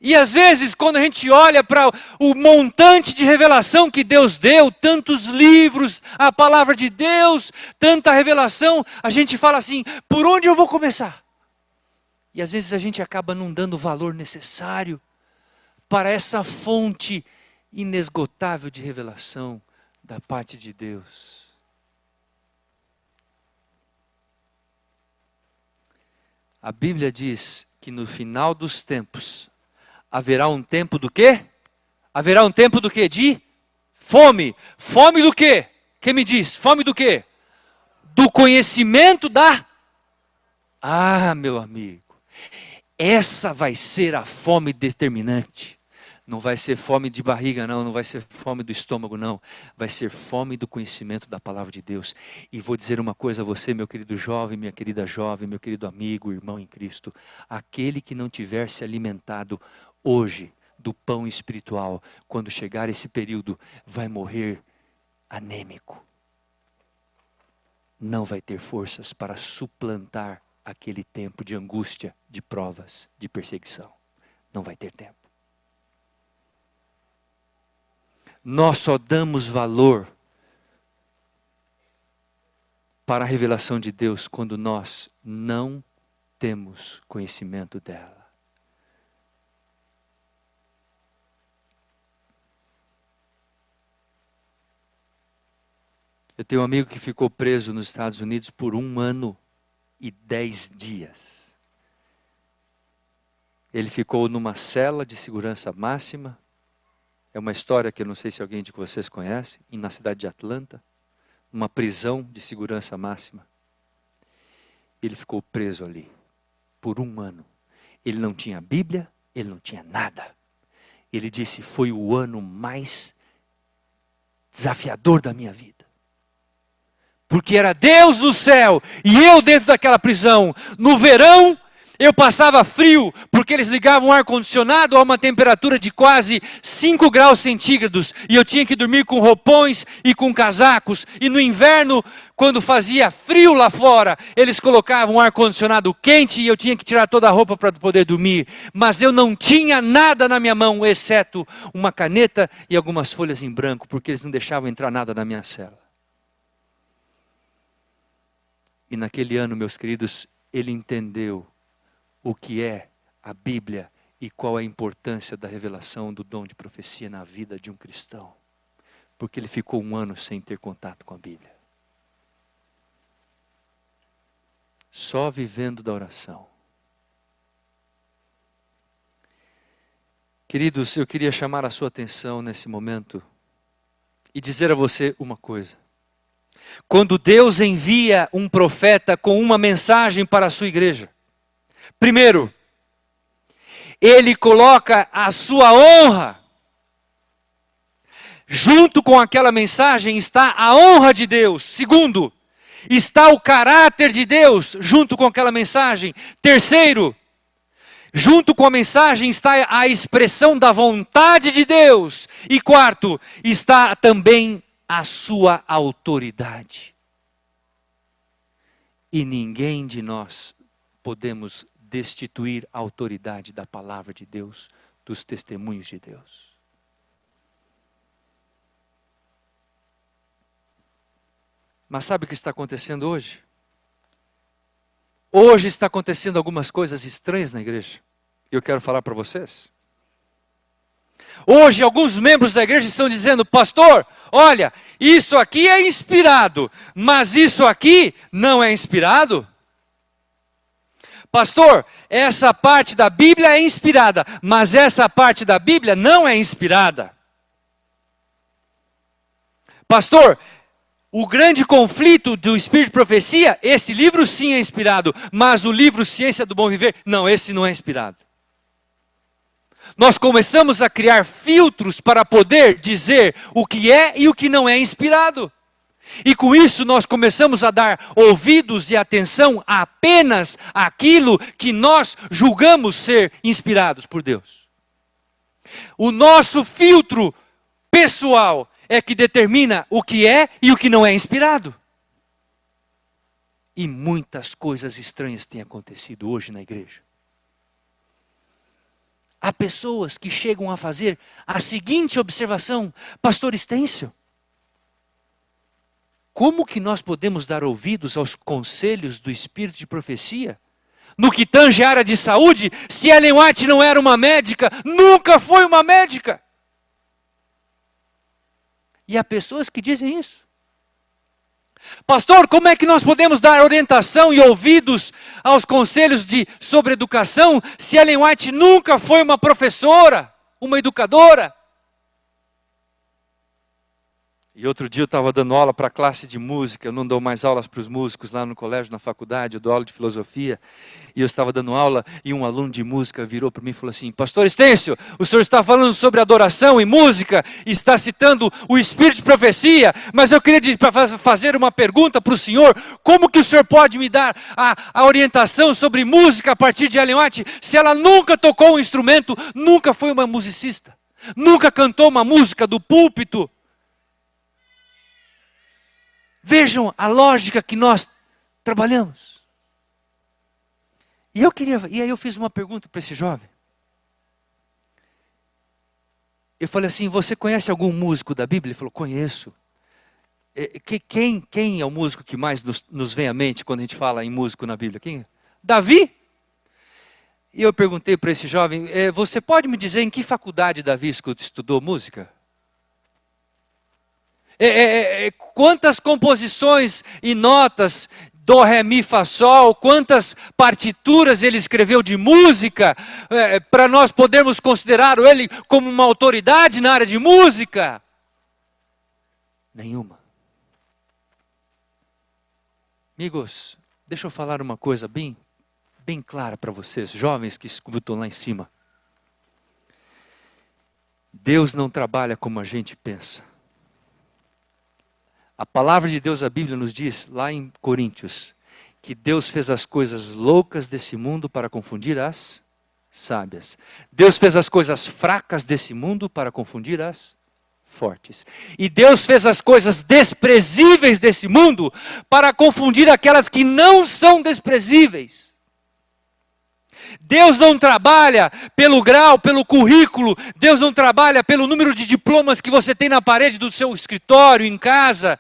E às vezes, quando a gente olha para o montante de revelação que Deus deu, tantos livros, a palavra de Deus, tanta revelação, a gente fala assim, por onde eu vou começar? E às vezes a gente acaba não dando o valor necessário para essa fonte inesgotável de revelação da parte de Deus. A Bíblia diz que no final dos tempos haverá um tempo do quê? Haverá um tempo do quê? De fome. Fome do quê? Quem me diz? Fome do quê? Do conhecimento da... Ah, meu amigo, essa vai ser a fome determinante. Não vai ser fome de barriga, não vai ser fome do estômago, não. Vai ser fome do conhecimento da palavra de Deus. E vou dizer uma coisa a você, meu querido jovem, minha querida jovem, meu querido amigo, irmão em Cristo. Aquele que não tiver se alimentado hoje do pão espiritual, quando chegar esse período, vai morrer anêmico. Não vai ter forças para suplantar aquele tempo de angústia, de provas, de perseguição. Não vai ter tempo. Nós só damos valor para a revelação de Deus quando nós não temos conhecimento dela. Eu tenho um amigo que ficou preso nos Estados Unidos por 1 ano e 10 dias. Ele ficou numa cela de segurança máxima. É uma história que eu não sei se alguém de vocês conhece, na cidade de Atlanta, uma prisão de segurança máxima. Ele ficou preso ali por 1 ano. Ele não tinha Bíblia, ele não tinha nada. Ele disse, foi o ano mais desafiador da minha vida. Porque era Deus no céu e eu dentro daquela prisão. No verão, eu passava frio, porque eles ligavam o ar-condicionado a uma temperatura de quase 5 graus centígrados. E eu tinha que dormir com roupões e com casacos. E no inverno, quando fazia frio lá fora, eles colocavam um ar-condicionado quente e eu tinha que tirar toda a roupa para poder dormir. Mas eu não tinha nada na minha mão, exceto uma caneta e algumas folhas em branco, porque eles não deixavam entrar nada na minha cela. E naquele ano, meus queridos, ele entendeu o que é a Bíblia e qual é a importância da revelação do dom de profecia na vida de um cristão. Porque ele ficou 1 ano sem ter contato com a Bíblia. Só vivendo da oração. Queridos, eu queria chamar a sua atenção nesse momento e dizer a você uma coisa. Quando Deus envia um profeta com uma mensagem para a sua igreja, primeiro, Ele coloca a sua honra. Junto com aquela mensagem está a honra de Deus. Segundo, está o caráter de Deus junto com aquela mensagem. Terceiro, Junto com a mensagem está a expressão da vontade de Deus. E quarto, está também a sua autoridade. E ninguém de nós podemos destituir a autoridade da palavra de Deus, dos testemunhos de Deus. Mas sabe o que está acontecendo hoje? Hoje está acontecendo algumas coisas estranhas na igreja. E eu quero falar para vocês. Hoje alguns membros da igreja estão dizendo: pastor, olha, isso aqui é inspirado, mas isso aqui não é inspirado. Pastor, essa parte da Bíblia é inspirada, mas essa parte da Bíblia não é inspirada. Pastor, o grande conflito do Espírito de Profecia, esse livro sim é inspirado, mas o livro Ciência do Bom Viver, não, esse não é inspirado. Nós começamos a criar filtros para poder dizer o que é e o que não é inspirado. E com isso nós começamos a dar ouvidos e atenção a apenas àquilo que nós julgamos ser inspirados por Deus. O nosso filtro pessoal é que determina o que é e o que não é inspirado. E muitas coisas estranhas têm acontecido hoje na igreja. Há pessoas que chegam a fazer a seguinte observação: pastor Estêncio, como que nós podemos dar ouvidos aos conselhos do Espírito de Profecia? No que tange a área de saúde, se Ellen White não era uma médica, nunca foi uma médica. E há pessoas que dizem isso. Pastor, como é que nós podemos dar orientação e ouvidos aos conselhos sobre educação, se Ellen White nunca foi uma professora, uma educadora? E outro dia eu estava dando aula para a classe de música. Eu não dou mais aulas para os músicos lá no colégio, na faculdade, eu dou aula de filosofia. E eu estava dando aula e um aluno de música virou para mim e falou assim: pastor Estêncio, o senhor está falando sobre adoração e música, está citando o Espírito de Profecia, mas eu queria fazer uma pergunta para o senhor: como que o senhor pode me dar a orientação sobre música a partir de Ellen White, se ela nunca tocou um instrumento, nunca foi uma musicista, nunca cantou uma música do púlpito? Vejam a lógica que nós trabalhamos. E aí eu fiz uma pergunta para esse jovem. Eu falei assim: você conhece algum músico da Bíblia? Ele falou: conheço. Quem é o músico que mais nos vem à mente quando a gente fala em músico na Bíblia? Quem? Davi? E eu perguntei para esse jovem: você pode me dizer em que faculdade Davi estudou música? Quantas composições e notas, do, ré, mi, fá, sol, quantas partituras ele escreveu de música, para nós podermos considerar ele como uma autoridade na área de música? Nenhuma. Amigos, deixa eu falar uma coisa bem clara para vocês, jovens que escutam lá em cima. Deus não trabalha como a gente pensa. A palavra de Deus, a Bíblia nos diz, lá em Coríntios, que Deus fez as coisas loucas desse mundo para confundir as sábias. Deus fez as coisas fracas desse mundo para confundir as fortes. E Deus fez as coisas desprezíveis desse mundo para confundir aquelas que não são desprezíveis. Deus não trabalha pelo grau, pelo currículo. Deus não trabalha pelo número de diplomas que você tem na parede do seu escritório, em casa.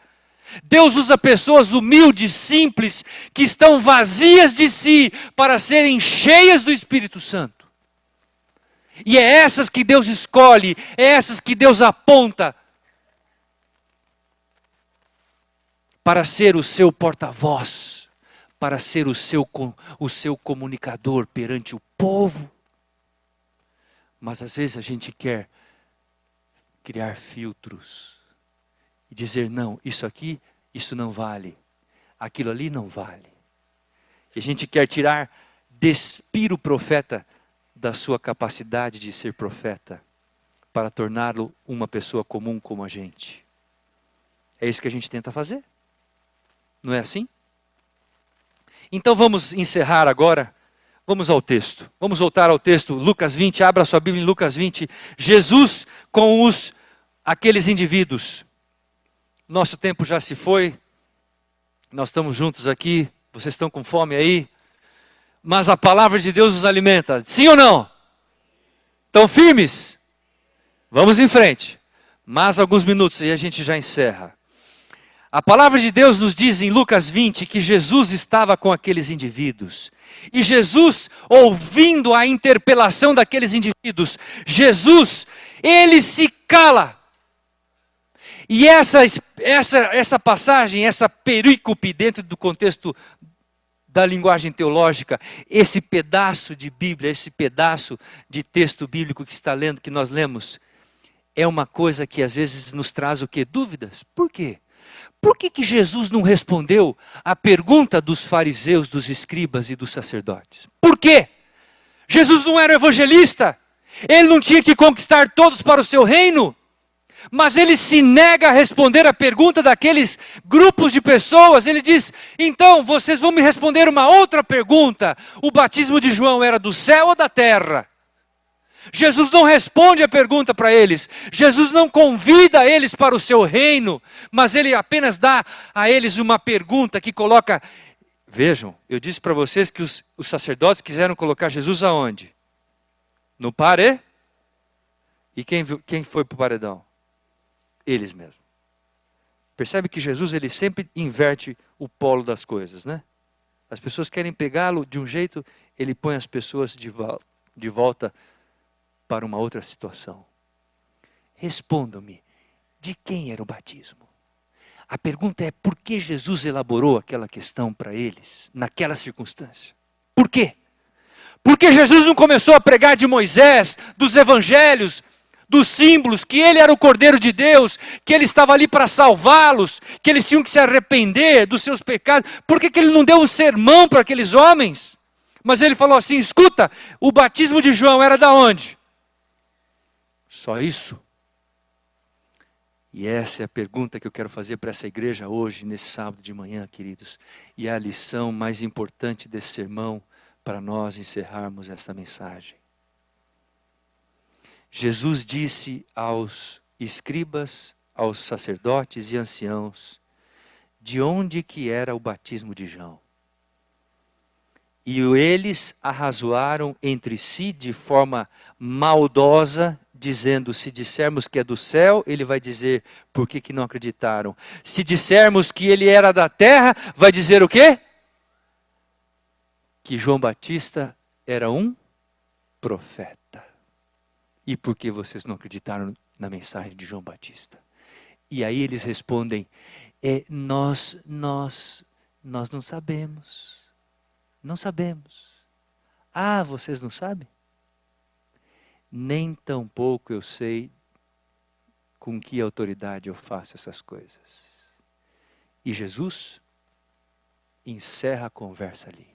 Deus usa pessoas humildes, simples, que estão vazias de si para serem cheias do Espírito Santo. E é essas que Deus escolhe, é essas que Deus aponta para ser o seu porta-voz, para ser o seu comunicador perante o povo. Mas às vezes a gente quer criar filtros e dizer: não, isso aqui, isso não vale, aquilo ali não vale. E a gente quer despir o profeta da sua capacidade de ser profeta, para torná-lo uma pessoa comum como a gente. É isso que a gente tenta fazer. Não é assim? Então vamos encerrar agora Vamos ao texto. Vamos voltar ao texto, Lucas 20, abra sua Bíblia em Lucas 20. Jesus com aqueles indivíduos. Nosso tempo já se foi. Nós estamos juntos aqui. Vocês estão com fome aí? Mas a palavra de Deus os alimenta. Sim ou não? Estão firmes? Vamos em frente. Mais alguns minutos e a gente já encerra. A palavra de Deus nos diz em Lucas 20 que Jesus estava com aqueles indivíduos. E Jesus, ouvindo a interpelação daqueles indivíduos, Jesus, ele se cala. E essa passagem, essa perícope dentro do contexto da linguagem teológica, esse pedaço de Bíblia, esse pedaço de texto bíblico que está lendo, que nós lemos, é uma coisa que às vezes nos traz o quê? Dúvidas. Por quê? Por que Jesus não respondeu à pergunta dos fariseus, dos escribas e dos sacerdotes? Por quê? Jesus não era evangelista. Ele não tinha que conquistar todos para o seu reino. Mas ele se nega a responder a pergunta daqueles grupos de pessoas. Ele diz, então vocês vão me responder uma outra pergunta. O batismo de João era do céu ou da terra? Jesus não responde a pergunta para eles. Jesus não convida eles para o seu reino. Mas ele apenas dá a eles uma pergunta que coloca... Vejam, eu disse para vocês que os sacerdotes quiseram colocar Jesus aonde? No paredão. E quem foi para o paredão? Eles mesmos. Percebe que Jesus ele sempre inverte o polo das coisas, né? As pessoas querem pegá-lo de um jeito, ele põe as pessoas de volta para uma outra situação. Respondam-me, de quem era o batismo? A pergunta é, por que Jesus elaborou aquela questão para eles, naquela circunstância? Por quê? Porque Jesus não começou a pregar de Moisés, dos evangelhos, dos símbolos, que ele era o Cordeiro de Deus, que ele estava ali para salvá-los, que eles tinham que se arrepender dos seus pecados. Por que ele não deu um sermão para aqueles homens? Mas ele falou assim, escuta, o batismo de João era da onde? Só isso? E essa é a pergunta que eu quero fazer para essa igreja hoje, nesse sábado de manhã, queridos. E é a lição mais importante desse sermão para nós encerrarmos esta mensagem. Jesus disse aos escribas, aos sacerdotes e anciãos, de onde que era o batismo de João. E eles arrazoaram entre si de forma maldosa, dizendo, se dissermos que é do céu, ele vai dizer, por que não acreditaram? Se dissermos que ele era da terra, vai dizer o quê? Que João Batista era um profeta. E por que vocês não acreditaram na mensagem de João Batista? E aí eles respondem, nós não sabemos. Não sabemos. Ah, vocês não sabem? Nem tampouco eu sei com que autoridade eu faço essas coisas. E Jesus encerra a conversa ali.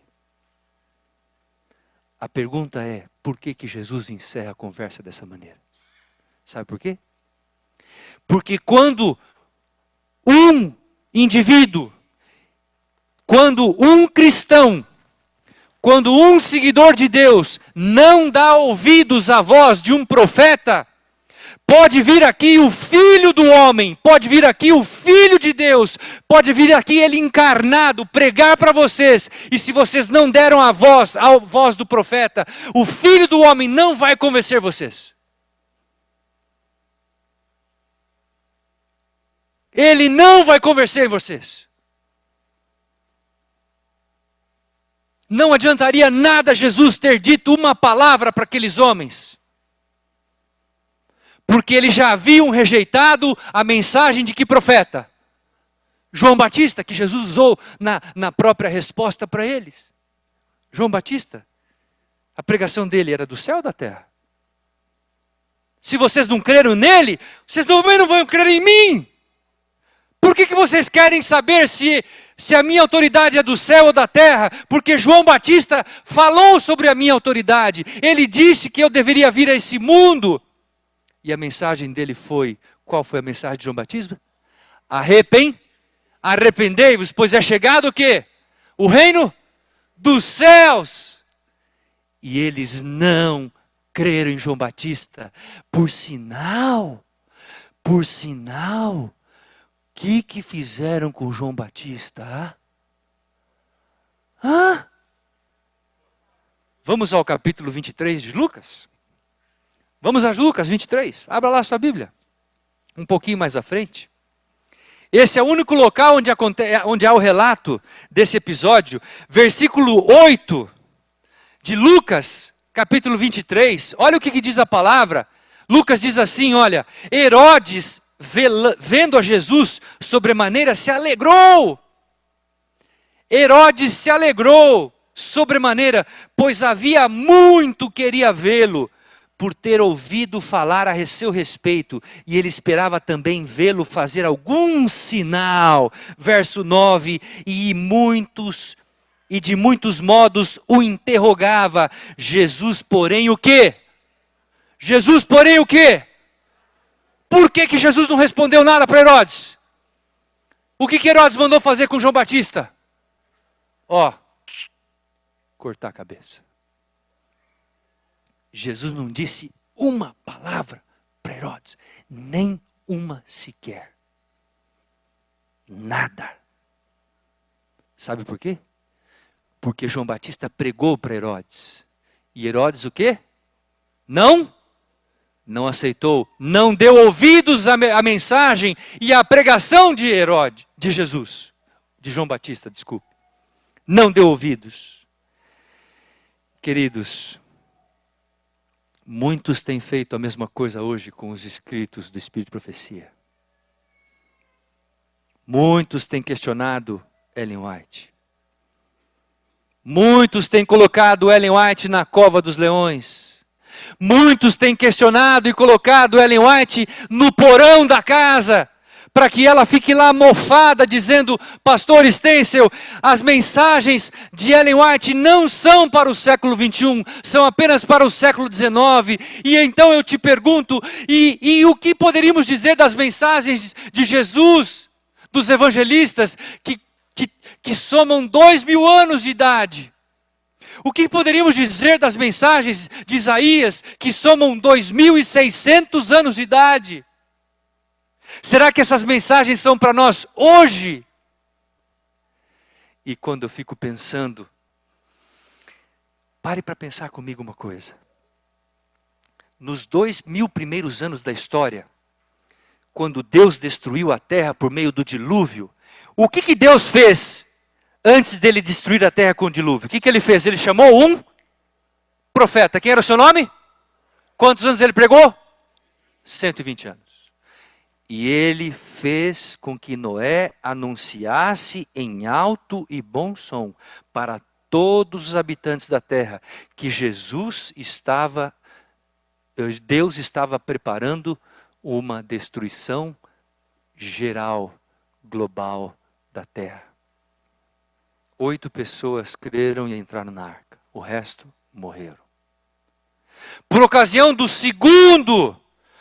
A pergunta é, por que Jesus encerra a conversa dessa maneira? Sabe por quê? Porque quando um indivíduo, quando um cristão, quando um seguidor de Deus não dá ouvidos à voz de um profeta, pode vir aqui o Filho do homem, pode vir aqui o Filho de Deus, pode vir aqui ele encarnado, pregar para vocês, e se vocês não deram a voz do profeta, o Filho do homem não vai convencer vocês. Ele não vai convencer vocês. Não adiantaria nada Jesus ter dito uma palavra para aqueles homens. Porque eles já haviam rejeitado a mensagem de que profeta? João Batista, que Jesus usou na própria resposta para eles. João Batista, a pregação dele era do céu ou da terra? Se vocês não creram nele, vocês também não vão crer em mim. Por que vocês querem saber se a minha autoridade é do céu ou da terra? Porque João Batista falou sobre a minha autoridade. Ele disse que eu deveria vir a esse mundo. E a mensagem dele foi, qual foi a mensagem de João Batista? Arrependei-vos, pois é chegado o quê? O reino dos céus. E eles não creram em João Batista. Por sinal, o que fizeram com João Batista? Vamos ao capítulo 23 de Lucas? Vamos a Lucas 23. Abra lá a sua Bíblia. Um pouquinho mais à frente. Esse é o único local onde há o relato desse episódio. Versículo 8 de Lucas, capítulo 23. Olha o que diz a palavra. Lucas diz assim, olha. Herodes, vendo a Jesus sobremaneira, se alegrou. Herodes se alegrou sobremaneira, pois havia muito queria vê-lo, por ter ouvido falar a seu respeito, e ele esperava também vê-lo fazer algum sinal. Verso 9, e de muitos modos o interrogava. Jesus, porém, o quê? Por que Jesus não respondeu nada para Herodes? O que Herodes mandou fazer com João Batista? Cortar a cabeça. Jesus não disse uma palavra para Herodes, nem uma sequer. Nada. Sabe por quê? Porque João Batista pregou para Herodes. E Herodes o quê? Não aceitou, não deu ouvidos à mensagem e à pregação de João Batista, desculpe. Não deu ouvidos. Queridos, muitos têm feito a mesma coisa hoje com os escritos do Espírito de Profecia. Muitos têm questionado Ellen White. Muitos têm colocado Ellen White na cova dos leões. Muitos têm questionado e colocado Ellen White no porão da casa, para que ela fique lá mofada, dizendo, pastor Stencil, as mensagens de Ellen White não são para o século 21, são apenas para o século 19. E então eu te pergunto, e o que poderíamos dizer das mensagens de Jesus, dos evangelistas, que somam 2000 anos de idade? O que poderíamos dizer das mensagens de Isaías, que somam 2600 anos de idade? Será que essas mensagens são para nós hoje? E quando eu fico pensando, pare para pensar comigo uma coisa. Nos 2000 primeiros anos da história, quando Deus destruiu a terra por meio do dilúvio, o que Deus fez antes dele destruir a terra com o dilúvio? O que ele fez? Ele chamou um profeta. Quem era o seu nome? Quantos anos ele pregou? 120 anos. E ele fez com que Noé anunciasse em alto e bom som para todos os habitantes da terra que Deus estava preparando uma destruição geral, global da terra. 8 pessoas creram e entraram na arca. O resto morreram. Por ocasião do segundo,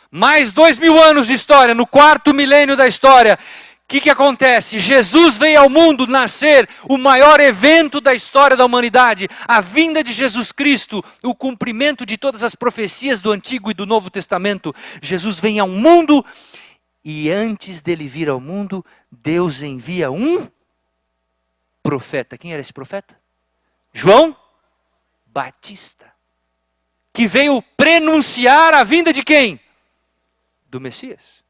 mais 2000 anos de história, no 4º milênio da história, o que acontece? Jesus veio ao mundo nascer, o maior evento da história da humanidade, a vinda de Jesus Cristo, o cumprimento de todas as profecias do Antigo e do Novo Testamento. Jesus vem ao mundo e antes dele vir ao mundo, Deus envia um profeta. Quem era esse profeta? João Batista, que veio prenunciar a vinda de quem? Do Messias.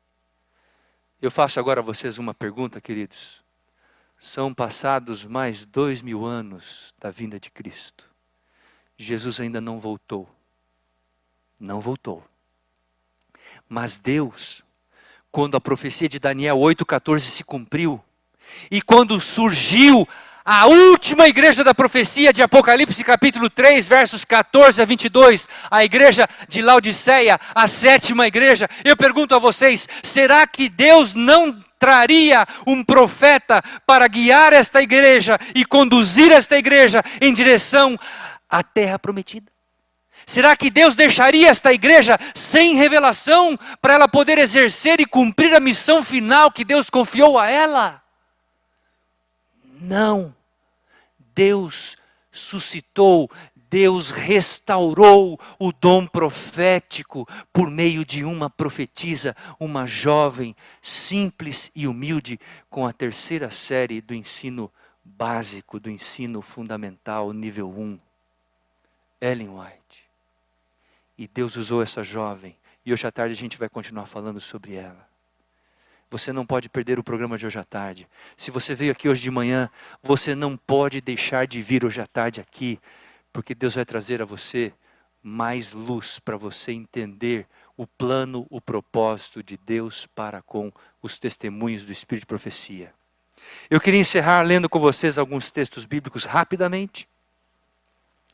Eu faço agora a vocês uma pergunta, queridos. São passados mais 2000 anos da vinda de Cristo. Jesus ainda não voltou. Não voltou. Mas Deus, quando a profecia de Daniel 8,14 se cumpriu, e quando surgiu a última igreja da profecia de Apocalipse capítulo 3, versos 14 a 22, a igreja de Laodiceia, a 7ª igreja, eu pergunto a vocês, será que Deus não traria um profeta para guiar esta igreja e conduzir esta igreja em direção à terra prometida? Será que Deus deixaria esta igreja sem revelação para ela poder exercer e cumprir a missão final que Deus confiou a ela? Não. Deus suscitou, Deus restaurou o dom profético por meio de uma profetisa, uma jovem simples e humilde, com a terceira série do ensino básico, do ensino fundamental, nível 1, Ellen White. E Deus usou essa jovem, e hoje à tarde a gente vai continuar falando sobre ela. Você não pode perder o programa de hoje à tarde. Se você veio aqui hoje de manhã, você não pode deixar de vir hoje à tarde aqui, porque Deus vai trazer a você mais luz para você entender o plano, o propósito de Deus para com os testemunhos do Espírito de Profecia. Eu queria encerrar lendo com vocês alguns textos bíblicos rapidamente.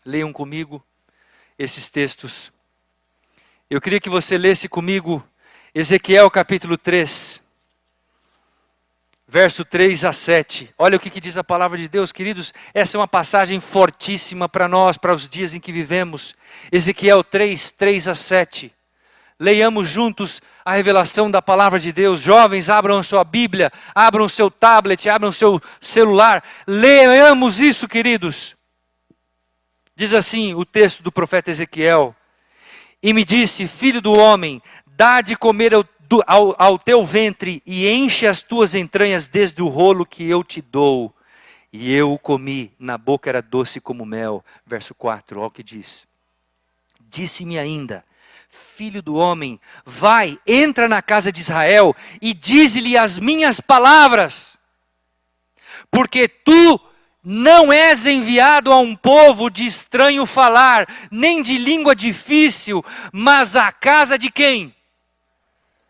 Leiam comigo esses textos. Eu queria que você lesse comigo Ezequiel capítulo 3. Verso 3 a 7. Olha o que diz a palavra de Deus, queridos. Essa é uma passagem fortíssima para nós, para os dias em que vivemos. Ezequiel 3, 3 a 7. Leiamos juntos a revelação da palavra de Deus. Jovens, abram a sua Bíblia, abram o seu tablet, abram o seu celular. Leiamos isso, queridos. Diz assim o texto do profeta Ezequiel. E me disse, filho do homem, dá de comer ao teu ventre e enche as tuas entranhas desde o rolo que eu te dou. E eu o comi, na boca era doce como mel. Verso 4, olha o que diz. Disse-me ainda, filho do homem, vai, entra na casa de Israel e dize-lhe as minhas palavras. Porque tu não és enviado a um povo de estranho falar, nem de língua difícil, mas à casa de quem?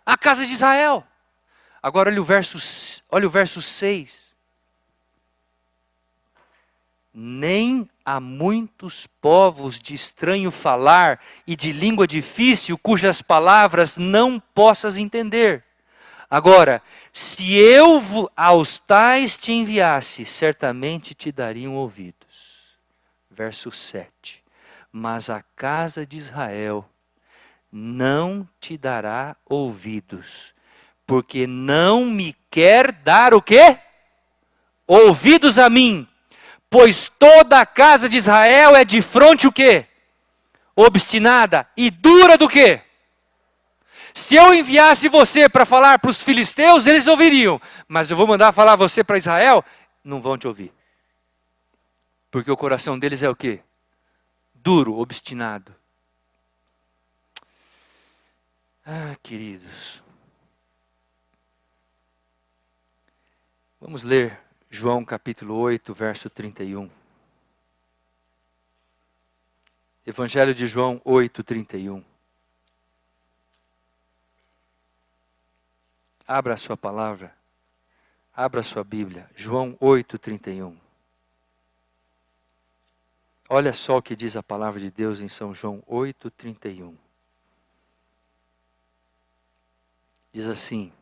A casa de Israel. Agora olha o verso 6. Nem há muitos povos de estranho falar e de língua difícil, cujas palavras não possas entender. Agora, se eu aos tais te enviasse, certamente te dariam ouvidos. Verso 7. Mas a casa de Israel não te dará ouvidos, porque não me quer dar o quê? Ouvidos a mim, pois toda a casa de Israel é de fronte o quê? Obstinada e dura do quê? Se eu enviasse você para falar para os filisteus, eles ouviriam, mas eu vou mandar falar você para Israel, não vão te ouvir. Porque o coração deles é o quê? Duro, obstinado. Ah, queridos. Vamos ler João capítulo 8, verso 31. Evangelho de João 8, 31. Abra a sua palavra. Abra a sua Bíblia. João 8, 31. Olha só o que diz a palavra de Deus em São João 8, 31. Diz assim: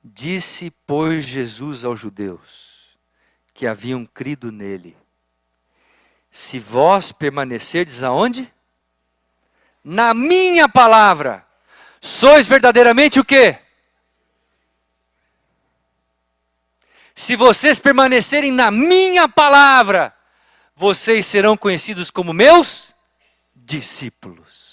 disse, pois, Jesus aos judeus que haviam crido nele: se vós permanecerdes aonde? Na minha palavra, sois verdadeiramente o quê? Se vocês permanecerem na minha palavra, vocês serão conhecidos como meus discípulos.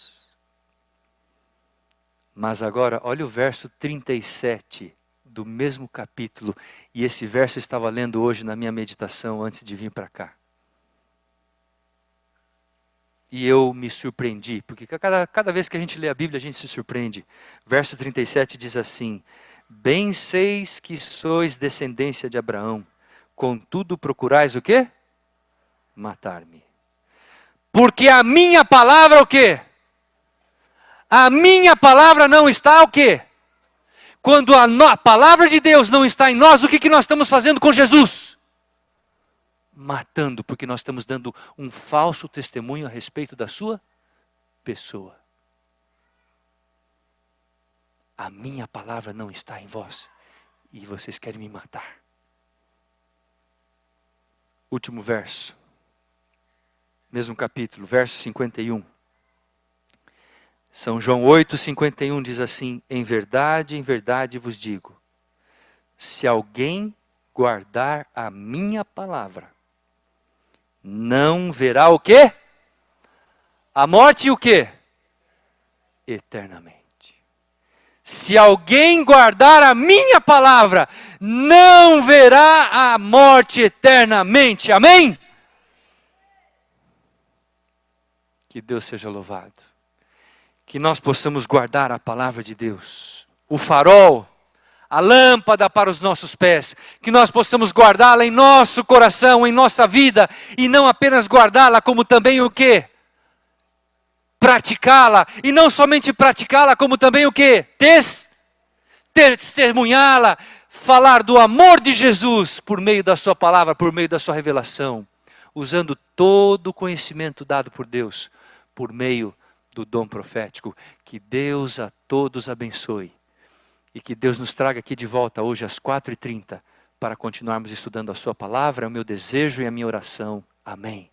Mas agora, olha o verso 37 do mesmo capítulo. E esse verso eu estava lendo hoje na minha meditação antes de vir para cá. E eu me surpreendi, porque cada vez que a gente lê a Bíblia, a gente se surpreende. Verso 37 diz assim: bem seis que sois descendência de Abraão, contudo procurais o quê? Matar-me. Porque a minha palavra o quê? A minha palavra não está o quê? Quando a palavra de Deus não está em nós, o que nós estamos fazendo com Jesus? Matando, porque nós estamos dando um falso testemunho a respeito da sua pessoa. A minha palavra não está em vós e vocês querem me matar. Último verso. Mesmo capítulo, verso 51. São João 8, 51 diz assim: em verdade vos digo, se alguém guardar a minha palavra, não verá o quê? A morte e o quê? Eternamente. Se alguém guardar a minha palavra, não verá a morte eternamente. Amém? Que Deus seja louvado. Que nós possamos guardar a palavra de Deus. O farol, a lâmpada para os nossos pés. Que nós possamos guardá-la em nosso coração, em nossa vida. E não apenas guardá-la, como também o quê? Praticá-la. E não somente praticá-la, como também o quê? Testemunhá-la. Falar do amor de Jesus por meio da sua palavra, por meio da sua revelação. Usando todo o conhecimento dado por Deus, por meio do dom profético. Que Deus a todos abençoe. E que Deus nos traga aqui de volta hoje às 4h30 para continuarmos estudando a sua palavra. É o meu desejo e a minha oração. Amém.